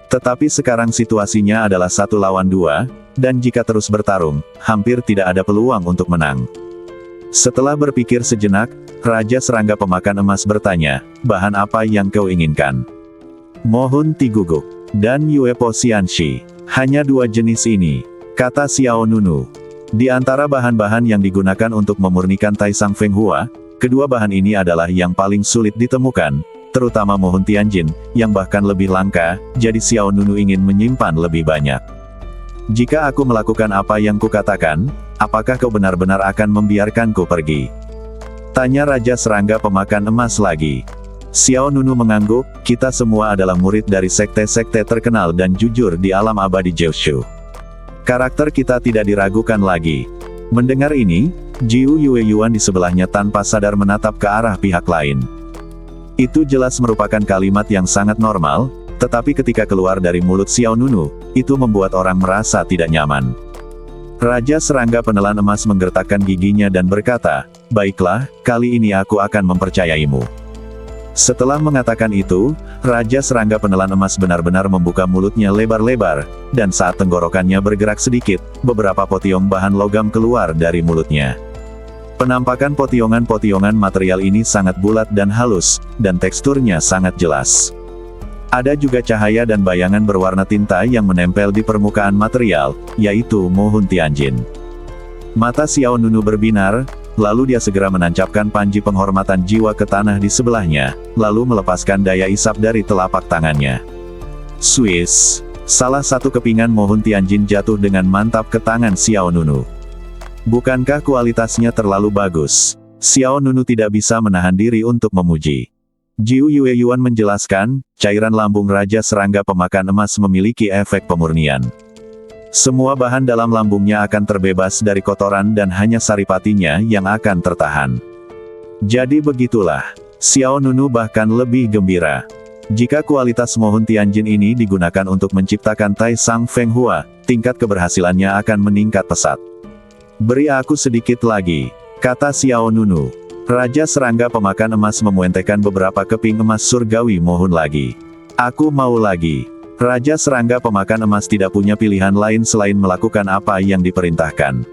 Tetapi sekarang situasinya adalah 1 lawan 2, dan jika terus bertarung, hampir tidak ada peluang untuk menang. Setelah berpikir sejenak, Raja Serangga Pemakan Emas bertanya, bahan apa yang kau inginkan? Mohon Tiguguk dan Yue Po Xianxi. Hanya 2 jenis ini, kata Xiao Nunu. Di antara bahan-bahan yang digunakan untuk memurnikan Taisang Feng Hua, kedua bahan ini adalah yang paling sulit ditemukan, terutama Mohun Tianjin, yang bahkan lebih langka, jadi Xiao Nunu ingin menyimpan lebih banyak. Jika aku melakukan apa yang kukatakan, apakah kau benar-benar akan membiarkanku pergi? Tanya Raja Serangga Pemakan Emas lagi. Xiao Nunu mengangguk, kita semua adalah murid dari sekte-sekte terkenal dan jujur di alam abadi Jiushu. Karakter kita tidak diragukan lagi. Mendengar ini, Jiu Yueyuan di sebelahnya tanpa sadar menatap ke arah pihak lain. Itu jelas merupakan kalimat yang sangat normal, tetapi ketika keluar dari mulut Xiao Nunu, itu membuat orang merasa tidak nyaman. Raja Serangga Penelan Emas menggertakkan giginya dan berkata, baiklah, kali ini aku akan mempercayaimu. Setelah mengatakan itu, Raja Serangga Penelan Emas benar-benar membuka mulutnya lebar-lebar, dan saat tenggorokannya bergerak sedikit, beberapa potiong bahan logam keluar dari mulutnya. Penampakan potiongan-potiongan material ini sangat bulat dan halus, dan teksturnya sangat jelas. Ada juga cahaya dan bayangan berwarna tinta yang menempel di permukaan material, yaitu Mohun Tianjin. Mata Xiao Nunu berbinar, lalu dia segera menancapkan panji penghormatan jiwa ke tanah di sebelahnya, lalu melepaskan daya isap dari telapak tangannya. Swiss, salah satu kepingan Mohun Tianjin jatuh dengan mantap ke tangan Xiao Nunu. Bukankah kualitasnya terlalu bagus? Xiao Nunu tidak bisa menahan diri untuk memuji. Jiu Yueyuan menjelaskan, cairan lambung Raja Serangga Pemakan Emas memiliki efek pemurnian. Semua bahan dalam lambungnya akan terbebas dari kotoran dan hanya saripatinya yang akan tertahan. Jadi begitulah, Xiao Nunu bahkan lebih gembira. Jika kualitas Mohun Tianjin ini digunakan untuk menciptakan Taisang Feng Hua, tingkat keberhasilannya akan meningkat pesat. Beri aku sedikit lagi, kata Xiao Nunu. Raja Serangga Pemakan Emas memuentekan beberapa keping emas surgawi Mohun lagi. Aku mau lagi. Raja Serangga Pemakan Emas tidak punya pilihan lain selain melakukan apa yang diperintahkan.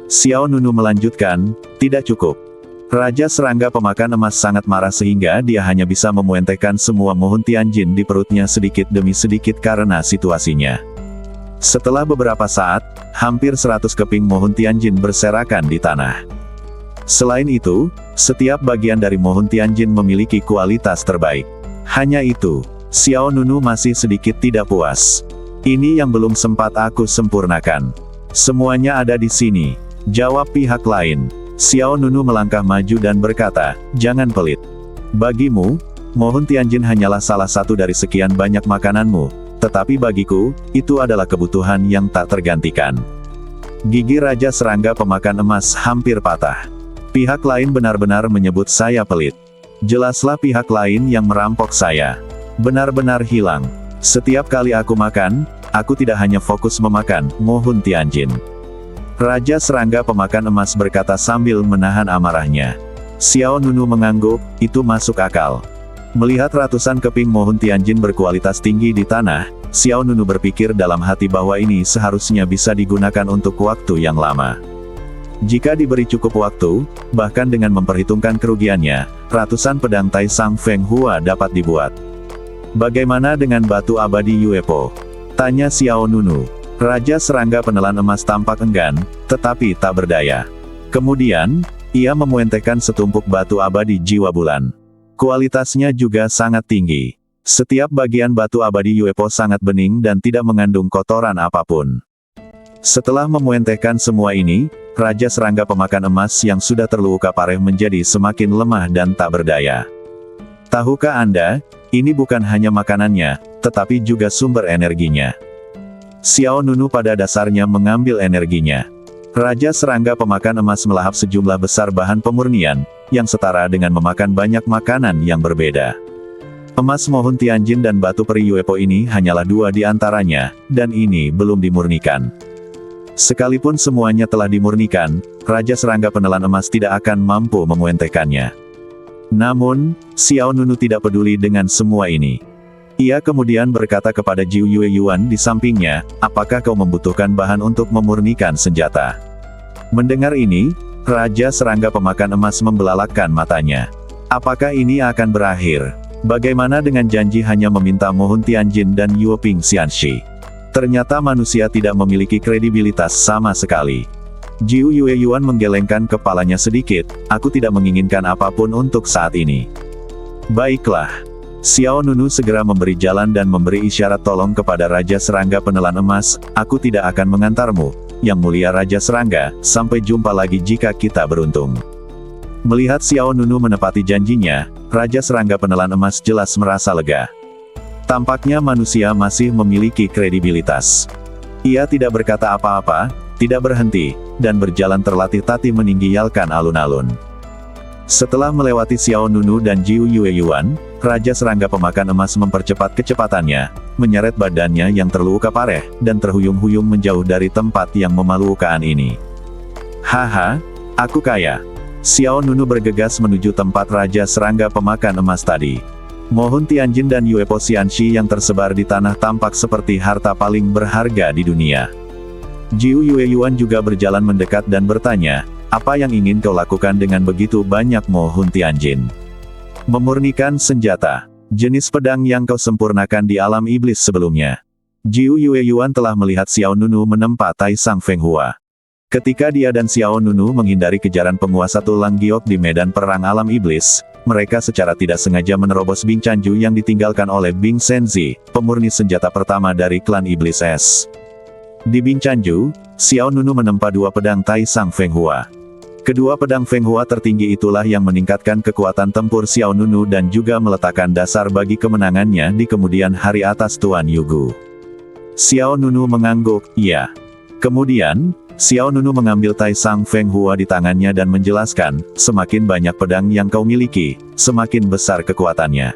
Xiao Nunu melanjutkan, tidak cukup. Raja Serangga Pemakan Emas sangat marah sehingga dia hanya bisa memuentekan semua Mohun Tianjin di perutnya sedikit demi sedikit karena situasinya. Setelah beberapa saat, hampir 100 keping Mohun Tianjin berserakan di tanah. Selain itu, setiap bagian dari Mohun Tianjin memiliki kualitas terbaik. Hanya itu, Xiao Nunu masih sedikit tidak puas. Ini yang belum sempat aku sempurnakan. Semuanya ada di sini, jawab pihak lain. Xiao Nunu melangkah maju dan berkata, jangan pelit. Bagimu, Mohun Tianjin hanyalah salah satu dari sekian banyak makananmu, tetapi bagiku, itu adalah kebutuhan yang tak tergantikan. Gigi Raja Serangga Pemakan Emas hampir patah. Pihak lain benar-benar menyebut saya pelit. Jelaslah pihak lain yang merampok saya. Benar-benar hilang. Setiap kali aku makan, aku tidak hanya fokus memakan Mohun Tianjin. Raja Serangga Pemakan Emas berkata sambil menahan amarahnya. Xiao Nunu mengangguk, itu masuk akal. Melihat ratusan keping Mohun Tianjin berkualitas tinggi di tanah, Xiao Nunu berpikir dalam hati bahwa ini seharusnya bisa digunakan untuk waktu yang lama. Jika diberi cukup waktu, bahkan dengan memperhitungkan kerugiannya, ratusan pedang Taisang Feng Hua dapat dibuat. Bagaimana dengan batu abadi Yuepo? Tanya Xiao Nunu. Raja Serangga Penelan Emas tampak enggan, tetapi tak berdaya. Kemudian, ia memuentekan setumpuk batu abadi jiwa bulan. Kualitasnya juga sangat tinggi. Setiap bagian batu abadi Yuepo sangat bening dan tidak mengandung kotoran apapun. Setelah memuentekan semua ini, Raja Serangga Pemakan Emas yang sudah terluka parah menjadi semakin lemah dan tak berdaya. Tahukah Anda, ini bukan hanya makanannya, tetapi juga sumber energinya. Xiao Nunu pada dasarnya mengambil energinya. Raja Serangga Pemakan Emas melahap sejumlah besar bahan pemurnian, yang setara dengan memakan banyak makanan yang berbeda. Emas Mohun Tianjin dan batu peri Yuepo ini hanyalah dua di antaranya, dan ini belum dimurnikan. Sekalipun semuanya telah dimurnikan, Raja Serangga Penelan Emas tidak akan mampu memuentekannya. Namun, Xiao Nunu tidak peduli dengan semua ini. Ia kemudian berkata kepada Jiu Yueyuan di sampingnya, apakah kau membutuhkan bahan untuk memurnikan senjata? Mendengar ini, Raja Serangga Pemakan Emas membelalakkan matanya. Apakah ini akan berakhir? Bagaimana dengan janji hanya meminta Mohun Tianjin dan Yueping Xianxi? Ternyata manusia tidak memiliki kredibilitas sama sekali. Jiu Yueyuan menggelengkan kepalanya sedikit, aku tidak menginginkan apapun untuk saat ini. Baiklah. Xiao Nunu segera memberi jalan dan memberi isyarat tolong kepada Raja Serangga Penelan Emas, aku tidak akan mengantarmu, Yang Mulia Raja Serangga, sampai jumpa lagi jika kita beruntung. Melihat Xiao Nunu menepati janjinya, Raja Serangga Penelan Emas jelas merasa lega. Tampaknya manusia masih memiliki kredibilitas. Ia tidak berkata apa-apa, tidak berhenti, dan berjalan terlatih-tatih meninggialkan alun-alun. Setelah melewati Xiao Nunu dan Jiu Yueyuan, Raja Serangga Pemakan Emas mempercepat kecepatannya, menyeret badannya yang terluka parah, dan terhuyung-huyung menjauh dari tempat yang memalukan ini. Haha, aku kaya. Xiao Nunu bergegas menuju tempat Raja Serangga Pemakan Emas tadi. Mohun Tianjin dan Yuepo Xianxi yang tersebar di tanah tampak seperti harta paling berharga di dunia. Jiu Yueyuan juga berjalan mendekat dan bertanya, apa yang ingin kau lakukan dengan begitu banyak Mohun Tianjin? Memurnikan senjata. Jenis pedang yang kau sempurnakan di alam iblis sebelumnya. Jiu Yueyuan telah melihat Xiao Nunu menempa Tai Sang Feng Hua. Ketika dia dan Xiao Nunu menghindari kejaran penguasa Tulang Giok di medan perang alam iblis, mereka secara tidak sengaja menerobos Bing Chanju yang ditinggalkan oleh Bing Senzi, pemurni senjata pertama dari klan Iblis Es. Di Bing Chanju, Xiao Nunu menempa dua pedang Tai Sang Feng Hua. Kedua pedang Feng Hua tertinggi itulah yang meningkatkan kekuatan tempur Xiao Nunu dan juga meletakkan dasar bagi kemenangannya di kemudian hari atas Tuan Yugu. Xiao Nunu mengangguk, iya. Kemudian, Xiao Nunu mengambil Tai Sang Feng Hua di tangannya dan menjelaskan, semakin banyak pedang yang kau miliki, semakin besar kekuatannya.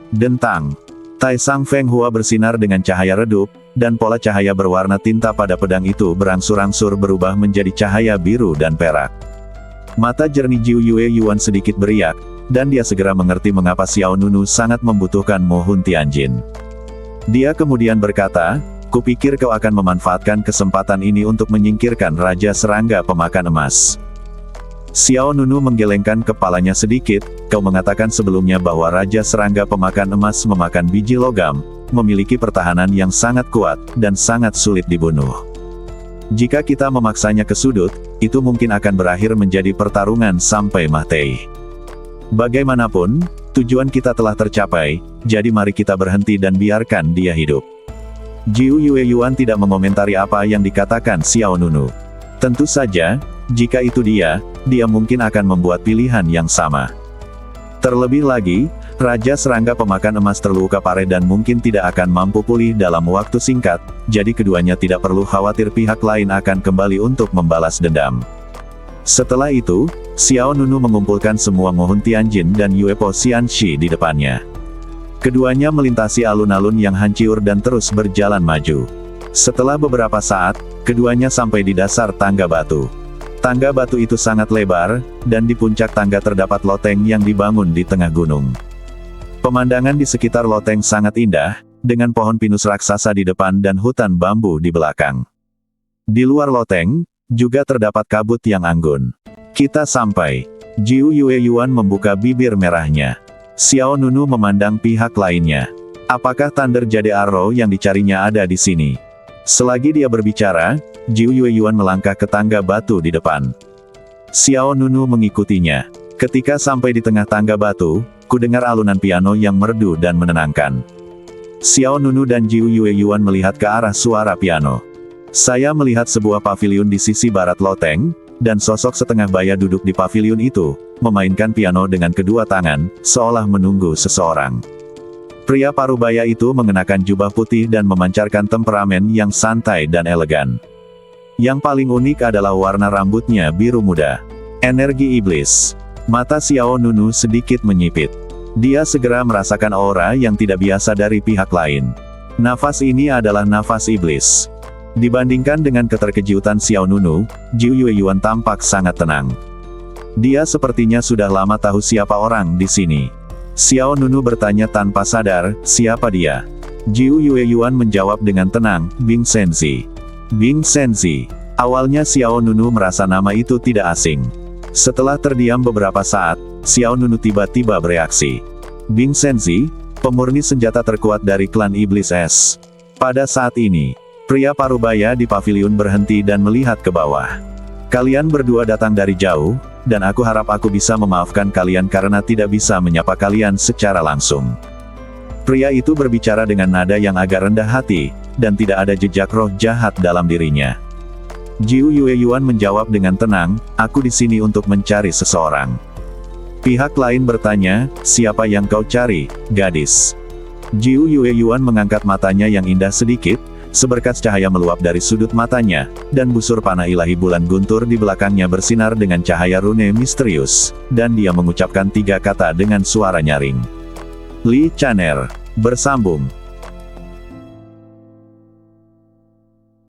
Dentang. Tai Sang Feng Hua bersinar dengan cahaya redup, dan pola cahaya berwarna tinta pada pedang itu berangsur-angsur berubah menjadi cahaya biru dan perak. Mata jernih Jiu Yueyuan sedikit beriak, dan dia segera mengerti mengapa Xiao Nunu sangat membutuhkan Mohun Tianjin. Dia kemudian berkata, kupikir kau akan memanfaatkan kesempatan ini untuk menyingkirkan Raja Serangga Pemakan Emas. Xiao Nunu menggelengkan kepalanya sedikit, kau mengatakan sebelumnya bahwa Raja Serangga Pemakan Emas memakan biji logam, memiliki pertahanan yang sangat kuat, dan sangat sulit dibunuh. Jika kita memaksanya ke sudut, itu mungkin akan berakhir menjadi pertarungan sampai mati. Bagaimanapun, tujuan kita telah tercapai, jadi mari kita berhenti dan biarkan dia hidup. Jiu Yueyuan tidak mengomentari apa yang dikatakan Xiao Nunu. Tentu saja, jika itu dia mungkin akan membuat pilihan yang sama. Terlebih lagi, Raja Serangga Pemakan Emas terluka parah dan mungkin tidak akan mampu pulih dalam waktu singkat, jadi keduanya tidak perlu khawatir pihak lain akan kembali untuk membalas dendam. Setelah itu, Xiao Nunu mengumpulkan semua Mohun Tianjin dan Yuepo Xianxi di depannya. Keduanya melintasi alun-alun yang hancur dan terus berjalan maju. Setelah beberapa saat, keduanya sampai di dasar tangga batu. Tangga batu itu sangat lebar, dan di puncak tangga terdapat loteng yang dibangun di tengah gunung. Pemandangan di sekitar loteng sangat indah, dengan pohon pinus raksasa di depan dan hutan bambu di belakang. Di luar loteng, juga terdapat kabut yang anggun. Kita sampai. Jiu Yueyuan membuka bibir merahnya. Xiao Nunu memandang pihak lainnya. Apakah Thunder Jade Arrow yang dicarinya ada di sini? Selagi dia berbicara, Jiu Yueyuan melangkah ke tangga batu di depan. Xiao Nunu mengikutinya. Ketika sampai di tengah tangga batu, ku dengar alunan piano yang merdu dan menenangkan. Xiao Nunu dan Jiu Yueyuan melihat ke arah suara piano. Saya melihat sebuah paviliun di sisi barat loteng, dan sosok setengah baya duduk di paviliun itu, memainkan piano dengan kedua tangan, seolah menunggu seseorang. Pria parubaya itu mengenakan jubah putih dan memancarkan temperamen yang santai dan elegan. Yang paling unik adalah warna rambutnya biru muda. Energi iblis. Mata Xiao Nunu sedikit menyipit. Dia segera merasakan aura yang tidak biasa dari pihak lain. Nafas ini adalah nafas iblis. Dibandingkan dengan keterkejutan Xiao Nunu, Jiu Yueyuan tampak sangat tenang. Dia sepertinya sudah lama tahu siapa orang di sini. Xiao Nunu bertanya tanpa sadar, siapa dia? Jiu Yueyuan menjawab dengan tenang, Bing Senzi. Bing Senzi. Awalnya Xiao Nunu merasa nama itu tidak asing. Setelah terdiam beberapa saat, Xiao Nunu tiba-tiba bereaksi. Bing Senzi, pemurni senjata terkuat dari klan Iblis Es. Pada saat ini, pria parubaya di paviliun berhenti dan melihat ke bawah. Kalian berdua datang dari jauh, dan aku harap aku bisa memaafkan kalian karena tidak bisa menyapa kalian secara langsung. Pria itu berbicara dengan nada yang agak rendah hati, dan tidak ada jejak roh jahat dalam dirinya. Jiu Yueyuan menjawab dengan tenang, aku di sini untuk mencari seseorang. Pihak lain bertanya, siapa yang kau cari, gadis? Jiu Yueyuan mengangkat matanya yang indah sedikit, seberkas cahaya meluap dari sudut matanya, dan busur panah ilahi bulan guntur di belakangnya bersinar dengan cahaya rune misterius, dan dia mengucapkan 3 kata dengan suara nyaring. Li Chaner. Bersambung.